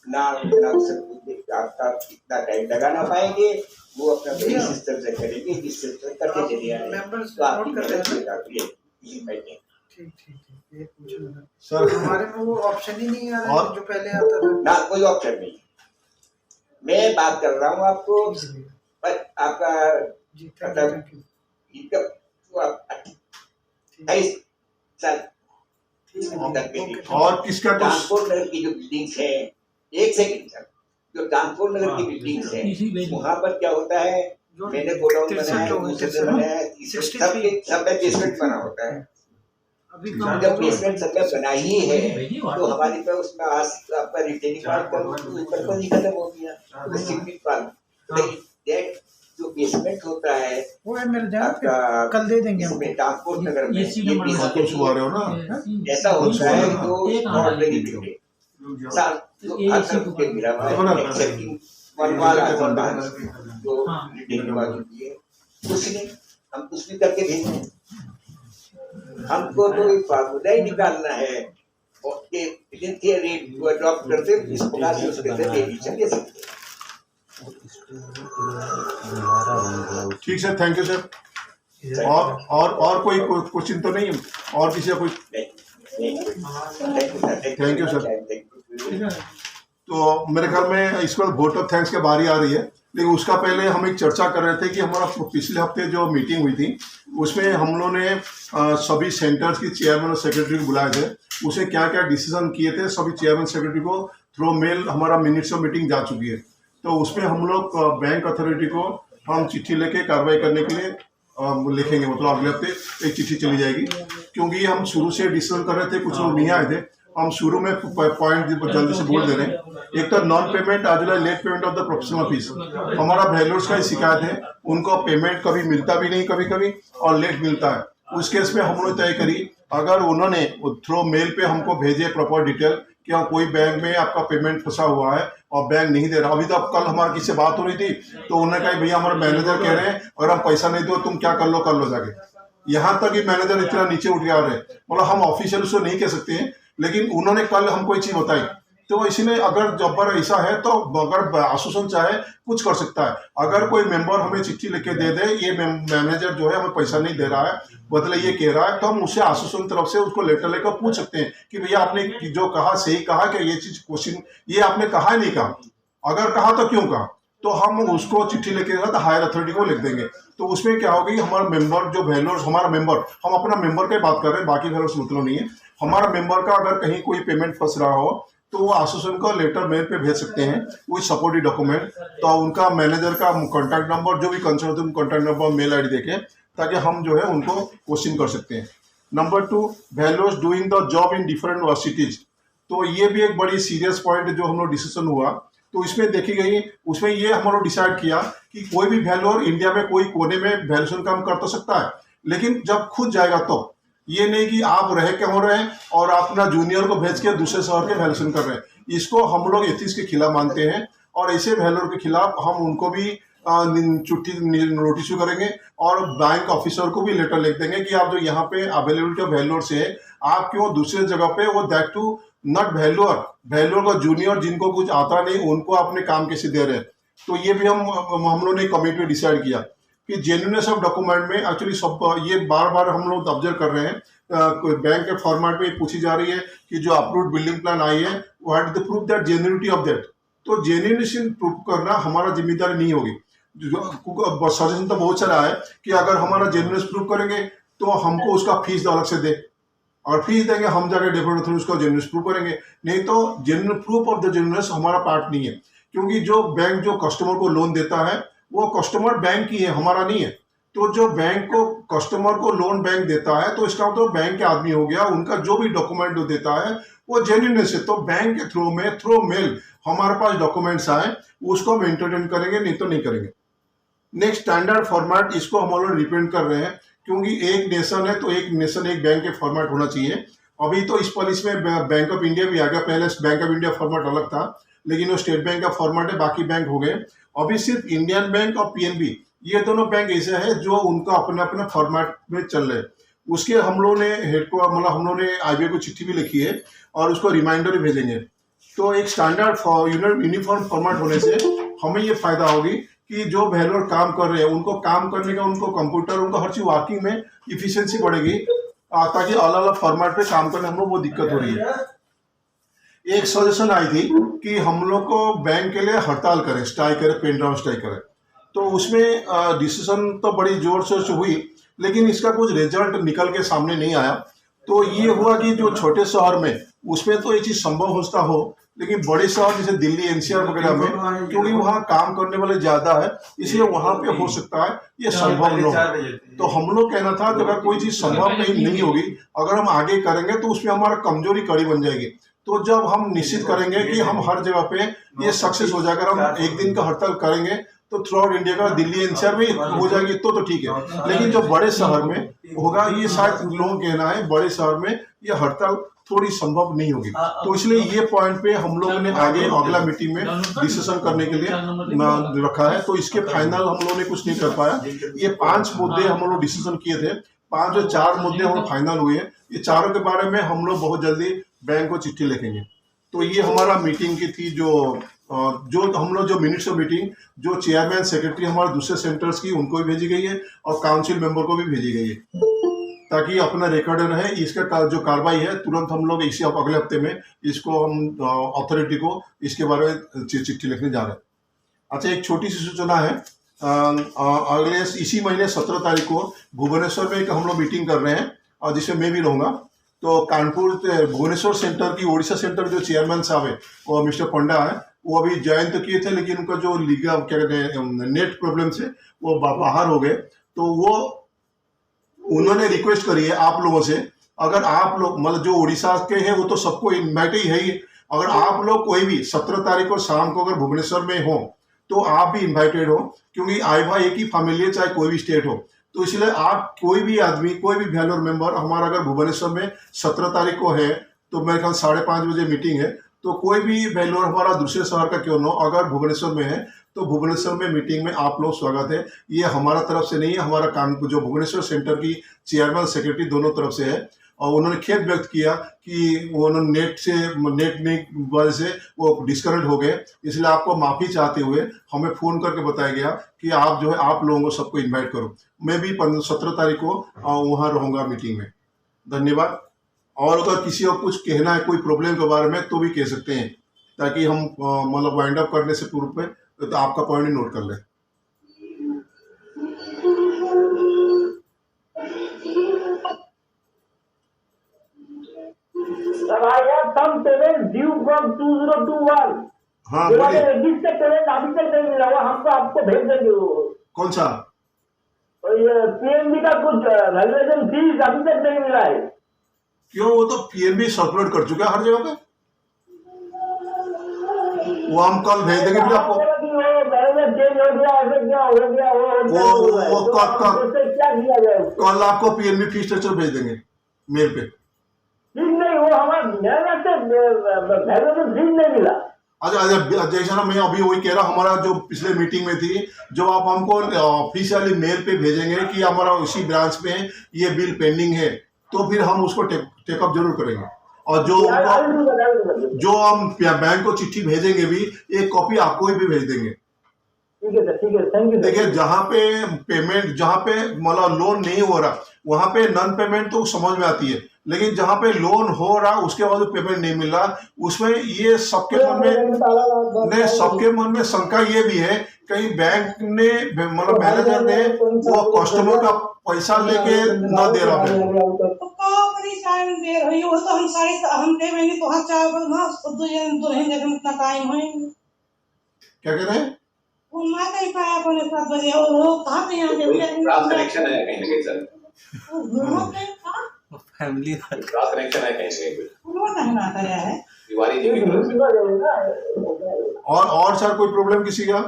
ना आपका कितना टाइम लगाना पाएंगे, वो अपना वही सिस्टम से करेंगे जिस सिस्टम करके चले आए, तो आपकी मेहनत बेकार। ये पूछना था सर हमारे में वो ऑप्शन ही नहीं आ रहा और? है जो पहले आता था ना, कोई ऑप्शन नहीं। मैं बात कर रहा हूँ आपको, पर आपका जी। मतलब थैंक यू। इनकम तो आप 28 साल तक के लिए और किसका कुछ कानपुर नगर की जो बिल्डिंग्स है, एक सेकंड सर, जो कानपुर नगर की बिल्डिंग्स है वहाँ पर क्या होता है, मैंने गोडाउन बनाया है, दूसरे बनाया है, सब में बेसमेंट बना होता है। अभी जब बेसमेंट सब में बना ही है तो हमारे पास उसमें आज आपका रिटेनिंग पार्ट करो तो ऊपर ही खत्म हो गया, तो सिग्निफिकेंट पार्ट दैट जो बेसमेंट होता है वो है मेरे जान आपका कल दे देंगे हम। इसमें कानपुर नगर में ये तो सुबह रहे हो ना, ऐसा होता है जो ऑलरेडी बिल्डिंग साल जो आकर के मिला हुआ है एक्सेप्टिंग वन वाला जो रिटेनिंग पार्ट होती है, कुछ नहीं, हम कुछ भी करके भेजें। हमको तो एक फार्मूला ही निकालना है और के रेट को अडॉप्ट करते इस प्रकार से उसके अंदर डेविएशन ले सकते हैं। ठीक सर, थैंक यू सर। और कोई क्वेश्चन तो नहीं है? और किसी का कोई? Thank you sir. तो मेरे ख्याल में इस वक्त वोट ऑफ थैंक्स की बारी आ रही है, लेकिन उसका पहले हम एक चर्चा कर रहे थे कि हमारा पिछले हफ्ते जो मीटिंग हुई थी उसमें हम लोगों ने सभी सेंटर्स की चेयरमैन और सेक्रेटरी को बुलाए थे, उसे क्या क्या डिसीजन किए थे सभी चेयरमैन सेक्रेटरी को थ्रू मेल हमारा मिनट्स ऑफ मीटिंग जा चुकी है। तो उसमें हम लोग बैंक अथॉरिटी को हम चिट्ठी लेके कार्रवाई करने के लिए लिखेंगे, मतलब अगले हफ्ते एक चिट्ठी चली जाएगी, क्योंकि हम शुरू से डिसीजन कर रहे थे, कुछ लोग नहीं आए थे। हम शुरू में पॉइंट जल्दी से बोल दे रहे हैं, एक तो non payment as late payment of the professional fees, हमारा वैल्यूर्स का ही शिकायत है, उनको पेमेंट कभी मिलता भी नहीं, कभी कभी और लेट मिलता है। उस केस में हम लोग तय करी, अगर उन्होंने थ्रू मेल पे हमको भेजे प्रॉपर डिटेल कि हाँ कोई बैंक में आपका पेमेंट फंसा हुआ है और बैंक नहीं दे रहा। अभी तो अब कल हमारी किसी से बात हो रही थी तो उन्होंने कहा भैया हमारे मैनेजर कह रहे हैं अगर हम पैसा नहीं दो तुम क्या कर लो जाके। यहाँ तक कि मैनेजर इतना नीचे उठ गया रहे, मतलब हम ऑफिशियल उसको नहीं कह सकते हैं, लेकिन उन्होंने कल हमको ये चीज बताई। तो इसलिए अगर जब पर ऐसा है तो अगर एसोसिएशन चाहे कुछ कर सकता है। अगर कोई मेंबर हमें चिट्ठी लिख के दे दे ये मैनेजर जो है हमें पैसा नहीं दे रहा है, बदले ये कह रहा है, तो हम उससे एसोसिएशन तरफ से उसको लेटर लेकर पूछ सकते हैं कि भैया आपने जो कहा सही कहा कि ये चीज क्वेश्चन ये आपने कहा नहीं कहा, अगर कहा तो क्यों कहा, तो हम उसको चिट्ठी लेके तो हायर अथॉरिटी को लिख देंगे। तो उसमें क्या होगी, हमारा मेंबर जो वैल्यूर्स हमारा मेंबर, हम अपना मेंबर की बात कर रहे हैं, बाकी वैल्यूर्स मतलब नहीं है। हमारा मेंबर का अगर कहीं कोई पेमेंट फंस रहा हो तो वो एसोसिएशन को लेटर मेल पे भेज सकते हैं विद सपोर्टिव डॉक्यूमेंट। तो उनका मैनेजर का कॉन्टैक्ट नंबर जो भी कंसर्न होते हैं कॉन्टैक्ट नंबर मेल आईडी देके, ताकि हम जो है उनको क्वेश्चन कर सकते हैं। Number 2, valuers doing the job in different cities. तो ये भी एक बड़ी सीरियस पॉइंट जो हम लोग डिसीजन हुआ, तो इसमें देखी गई, उसमें ये हम लोग डिसाइड किया कि कोई भी वैल्यूअर इंडिया में कोई कोने में वैल्यूएशन काम कर तो सकता है, लेकिन जब खुद जाएगा तो ये नहीं कि आप रह के हो रहे हैं और अपना जूनियर को भेज के दूसरे शहर के वैल्यूएशन कर रहे हैं। इसको हम लोग एथिक्स के खिलाफ मानते हैं और ऐसे वैल्यूअर के खिलाफ हम उनको भी छुट्टी नोटिस करेंगे और बैंक ऑफिसर को भी लेटर लिख देंगे कि आप जो यहाँ पे अवेलेबिलिटी ऑफ वैल्यूअर्स है, आप क्यों दूसरे जगह पे वो दैट टू नॉट वैल्यूअर का जूनियर जिनको कुछ आता नहीं उनको अपने काम कैसे दे रहे हैं। तो ये भी हम लोगों ने कमिटी में डिसाइड किया कि जेन्युइननेस ऑफ डॉक्यूमेंट में एक्चुअली सब ये बार बार हम लोग ऑब्जर्व कर रहे हैं, बैंक के फॉर्मेट में पूछी जा रही है कि जो अप्रूव्ड बिल्डिंग प्लान आई है what is the proof that genuinity of that. तो जेन्युइनिटी प्रूफ करना हमारा जिम्मेदारी नहीं होगी। सजेशन तो बहुत सारा है कि अगर हमारा जेन्युइननेस प्रूफ करेंगे तो हमको उसका फीस अलग से दे, और फीस देंगे हम जाकर डेफिनेट थ्रू उसका जेन्युइननेस प्रूफ करेंगे। नहीं तो genuine proof of the genuineness हमारा पार्ट नहीं है, क्योंकि जो बैंक जो कस्टमर को लोन देता है वो कस्टमर बैंक की है, हमारा नहीं है। तो जो बैंक को कस्टमर को लोन बैंक देता है तो इसका मतलब बैंक के आदमी हो गया, उनका जो भी डॉक्यूमेंट जो देता है वो जेन्युइननेस है। तो बैंक के थ्रू मेल हमारे पास डॉक्यूमेंट्स आए उसको हम एंटरटेन करेंगे, नहीं तो नहीं करेंगे। नेक्स्ट स्टैंडर्ड फॉर्मेट, इसको हम लोग रिप्रेजेंट कर रहे हैं, क्योंकि एक नेशन है तो एक नेशन एक बैंक के फॉर्मेट होना चाहिए। अभी तो इस पॉलिसी में बैंक ऑफ इंडिया भी आ गया, पहले बैंक ऑफ इंडिया फॉर्मेट अलग था, लेकिन वो स्टेट बैंक का फॉर्मेट है, बाकी बैंक हो गए। अभी सिर्फ इंडियन बैंक और पीएनबी ये दोनों बैंक ऐसे हैं जो उनका अपने अपने फॉर्मेट में चल रहे हैं। उसके हम लोगों ने हेड को मतलब हम लोगों ने आईबीआई को चिट्ठी भी लिखी है और उसको रिमाइंडर भी भेजेंगे। तो एक स्टैंडर्ड यूनिफॉर्म फॉर्मेट होने से हमें ये फायदा होगी कि जो वैल्यूअर काम कर रहे हैं उनको काम करने का, उनको कंप्यूटर, उनको हर चीज वर्किंग में इफिशियंसी बढ़ेगी, ताकि अलग अलग फॉर्मेट पे काम करने हम लोग वो दिक्कत हो रही है। एक सजेशन आई थी कि हम लोग को बैंक के लिए हड़ताल करें, स्ट्राइक करें, पेन ड्राउन स्ट्राइक करें। तो उसमें डिसीजन तो बड़ी जोर शोर से हुई, लेकिन इसका कुछ रिजल्ट निकल के सामने नहीं आया। तो ये हुआ कि जो छोटे शहर में उसमें तो ये चीज़ संभव होता हो, लेकिन बड़े शहर जैसे दिल्ली एनसीआर वगैरह में, क्योंकि वहाँ काम करने वाले ज़्यादा है, इसलिए वहाँ पे हो सकता है ये संभव न हो। तो हम लोग कहना था कि अगर कोई चीज़ संभव नहीं होगी, अगर हम आगे करेंगे तो उसमें हमारा कमजोरी कड़ी बन जाएगी। तो जब हम निश्चित करेंगे कि हम हर जगह पे ये सक्सेस हो जाएगा, हम एक दिन का हड़ताल करेंगे तो थ्रू आउट इंडिया का दिल्ली एनसीआर में हो जाएगी तो ठीक है। लेकिन जो बड़े शहर में होगा, ये शायद लोगों का कहना है बड़े शहर में ये हड़ताल थोड़ी संभव नहीं होगी। तो इसलिए ये पॉइंट पे हम लोगों ने आगे अगला मीटिंग में डिसीजन करने के लिए रखा है। तो इसके फाइनल हम लोगों ने कुछ नहीं कर पाया। ये 5 मुद्दे हम लोग डिसीजन किए थे, 5 और 4 मुद्दे हम फाइनल हुए। ये चारों के बारे में हम लोग बहुत जल्दी बैंक को चिट्ठी लिखेंगे। तो ये हमारा मीटिंग की थी, जो हम लोग जो मिनट्स ऑफ मीटिंग जो चेयरमैन सेक्रेटरी हमारे दूसरे सेंटर्स की उनको भी भेजी गई है और काउंसिल मेंबर को भी भेजी गई है, ताकि अपना रिकॉर्ड रहे। इसका जो कार्रवाई है तुरंत हम लोग इसी अगले हफ्ते में इसको हम अथॉरिटी को इसके बारे में चिट्ठी लिखने जा रहे हैं। अच्छा, एक छोटी सी सूचना है, अगले इसी महीने 17 तारीख को भुवनेश्वर में एक हम लोग मीटिंग कर रहे हैं और जिसमें मैं भी रहूँगा। तो कानपुर भुवनेश्वर सेंटर की ओडिशा सेंटर जो चेयरमैन साहब है वो मिस्टर पंडा है, वो अभी ज्वाइन तो किए थे, लेकिन उनका जो लीगल क्या कहते हैं नेट प्रॉब्लम से वो बाहर हो गए। तो वो उन्होंने रिक्वेस्ट करी है आप लोगों से, अगर आप लोग मतलब जो उड़ीसा के हैं वो तो सबको इन्वाइट ही है ही, अगर आप लोग कोई भी 17 तारीख को शाम को अगर भुवनेश्वर में हो तो आप भी इन्वाइटेड हो, क्योंकि आई भाई एक ही फैमिली है चाहे कोई भी स्टेट हो। तो इसलिए आप कोई भी आदमी, कोई भी वैल्यूअर मेंबर हमारा अगर भुवनेश्वर में 17 तारीख को है तो मेरे ख्याल 5:30 बजे मीटिंग है, तो कोई भी बेंगलोर हमारा दूसरे शहर का क्यों ना हो, अगर भुवनेश्वर में है तो भुवनेश्वर में मीटिंग में आप लोग स्वागत है। ये हमारा तरफ से नहीं है, हमारा कानपुर जो भुवनेश्वर सेंटर की चेयरमैन सेक्रेटरी दोनों तरफ से है। और उन्होंने खेद व्यक्त किया कि उन्होंने नेट नहीं वजह से वो डिस्कनेक्ट हो गए, इसलिए आपको माफ़ी चाहते हुए हमें फ़ोन करके बताया गया कि आप जो है आप लोगों को सबको इनवाइट करो। मैं भी 17 तारीख को वहाँ रहूँगा मीटिंग में। धन्यवाद। और अगर किसी को कुछ कहना है कोई प्रॉब्लम के बारे में तो भी कह सकते हैं, ताकि हम मतलब वाइंड अप करने से पूर्व में तो आपका पॉइंट ही नोट कर लें। Sir, I have some payment due from 2021. हाँ जो बोलिए। वाले रजिस्टर पेमेंट अभी तक नहीं मिला हुआ, हमको आपको भेज देंगे वो। कौन सा? और ये पीएनबी का कुछ वैल्यूएशन फीस अभी तक नहीं मिला है। क्यों? वो तो पीएनबी सर्कुलेट कर चुका है हर जगह पे, वो हम कल भेज देंगे फिर आपको। मैनेजर चेंज हो गया, ऐसे क्या हो गया, वो क्या किया जाए? कल आपको पीएनबी फी स्ट्रक्चर भेज देंगे मेल पे। ठीक नहीं, वो हमारा मैनेजर से वैल्यूएशन फीस नहीं मिला। अच्छा जैसा ना मैं अभी वही कह रहा हूँ, हमारा जो पिछले मीटिंग में थी, जो आप हमको ऑफिशियली मेल पे भेजेंगे कि हमारा उसी ब्रांच में ये बिल पेंडिंग है, तो फिर हम उसको टेकअप जरूर करेंगे। और जो हम बैंक को चिट्ठी भेजेंगे भी, एक कॉपी आपको भी भेज देंगे। ठीक है सर, ठीक है, थैंक यू। देखिए जहाँ पे पेमेंट, जहाँ पे मतलब लोन नहीं हो रहा वहाँ पे नॉन पेमेंट तो समझ में आती है, लेकिन जहाँ पे लोन हो रहा उसके बाद पेमेंट नहीं मिल रहा, उसमें ये सबके मन में शंका ये भी है कहीं बैंक ने मतलब मैनेजर ने वो कस्टमर का पैसा लेके न दे रहा है। तो परेशान देर हुई वो तो हम देवेंगे तो हम चावल ना दुल्हन जगह इतना टाइम है। क्या कह रहे हैं? वो ना कहीं पाया अपने 7 बजे वो कहाँ पे यहाँ क्रॉस कनेक्शन है कहीं ना कहीं सर, फैमिली क्रॉस कनेक्शन है कहीं ना कहीं, कहना कराया है तिवारी जी की तरफ से। और सर कोई प्रॉब्लम किसी का?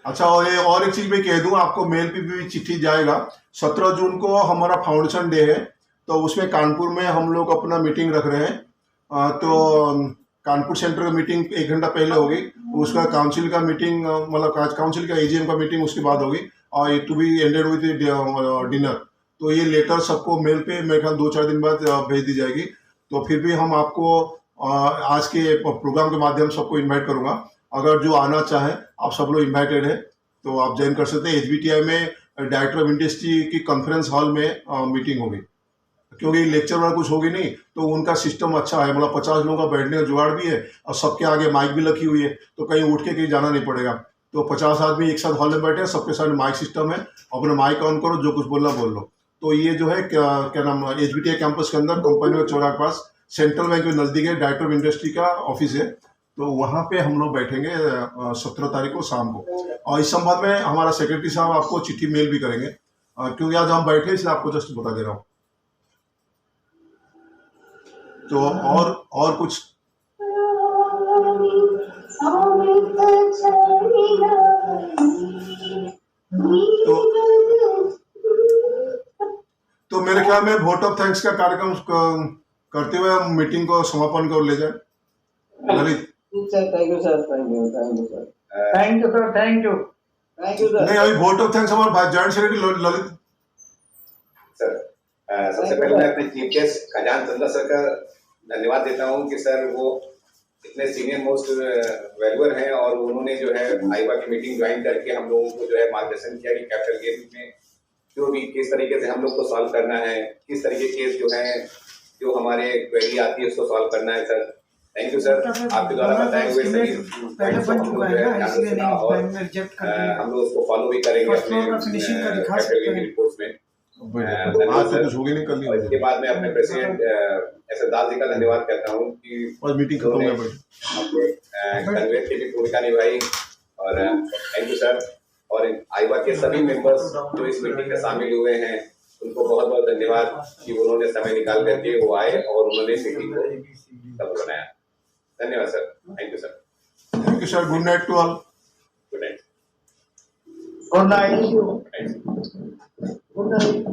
अच्छा, और एक चीज मैं कह दूं आपको, मेल पे भी चिट्ठी जाएगा। 17 जून को हमारा फाउंडेशन डे है, तो उसमें कानपुर में हम लोग अपना मीटिंग रख रहे हैं। तो कानपुर सेंटर का मीटिंग 1 घंटा पहले होगी, उसका काउंसिल का मीटिंग मतलब काउंसिल का एजीएम का मीटिंग उसके बाद होगी, और to be ended with dinner. तो ये लेटर सबको मेल पे मेरे ख्याल 2-4 दिन बाद भेज दी जाएगी। तो फिर भी हम आपको आज के प्रोग्राम के माध्यम से सबको इन्वाइट करूँगा। अगर जो आना चाहे आप सब लोग इन्वाइटेड है, तो आप ज्वाइन कर सकते हैं। HBTI में डायरेक्टर ऑफ इंडस्ट्री की कॉन्फ्रेंस हॉल में मीटिंग होगी, क्योंकि लेक्चर वाला कुछ होगी नहीं, तो उनका सिस्टम अच्छा है, मतलब 50 लोगों का बैठने का जुगाड़ भी है, और सबके आगे माइक भी रखी हुई है, तो कहीं उठ के कहीं जाना नहीं पड़ेगा। तो 50 आदमी एक साथ हॉल में बैठे हैं, सबके सामने माइक सिस्टम है, अपना माइक ऑन करो, जो कुछ बोलना बोल लो। तो ये जो है क्या नाम HBTI कैंपस के अंदर कंपनी में चौराहे के पास सेंट्रल बैंक के नज़दीक है, डायरेक्टर ऑफ इंडस्ट्री का ऑफिस है। तो वहाँ पे हम लोग बैठेंगे 17 तारीख को शाम को। और इस संबंध में हमारा सेक्रेटरी साहब आपको चिट्ठी मेल भी करेंगे, क्योंकि आज हम बैठे इसलिए आपको जस्ट बता दे रहा हूँ। तो और कुछ तो मेरे ख्याल में वोट ऑफ थैंक्स का कार्यक्रम करते हुए हम मीटिंग को समापन कर ले जाए। Lalit thank you sir, thank you sir, thank you sir, thank you sir. नहीं, अभी वोट ऑफ थैंक्स हमारे जॉइंट सेक्रेटरी ललित सर सबसे पहले मैं अपने चीफ गेस्ट खजान चंदा सर का धन्यवाद देता हूं कि सर वो इतने सीनियर मोस्ट वैल्यूअर हैं, और उन्होंने जो है आईबा की मीटिंग ज्वाइन करके हम लोगों को जो है मार्गदर्शन किया कि कैपिटल गेम्स में जो भी किस तरीके से हम लोग को सॉल्व करना है, किस तरीके केस जो है जो हमारे क्वेरी आती है उसको सॉल्व करना है। सर थैंक यू सर, आपके द्वारा बताए हुए सभी और हम लोग उसको फॉलो भी करेंगे अपने रिपोर्ट्स में। आज तो कुछ होगी नहीं, कर लिया। इसके बाद मैं अपने प्रेसिडेंट एस दास जी का धन्यवाद करता हूँ कि मीटिंग खत्म हो गई, कन्वेयर की भी भूमिका निभाई, और थैंक यू सर। और आईबा के सभी मेंबर्स जो इस मीटिंग में शामिल हुए हैं उनको बहुत बहुत धन्यवाद कि उन्होंने समय निकाल करके वो आए और उन्होंने मीटिंग को सफल बनाया। धन्यवाद sir, thank you sir, Thank you, sir. Good night to all. Good night. Good night Right. Good night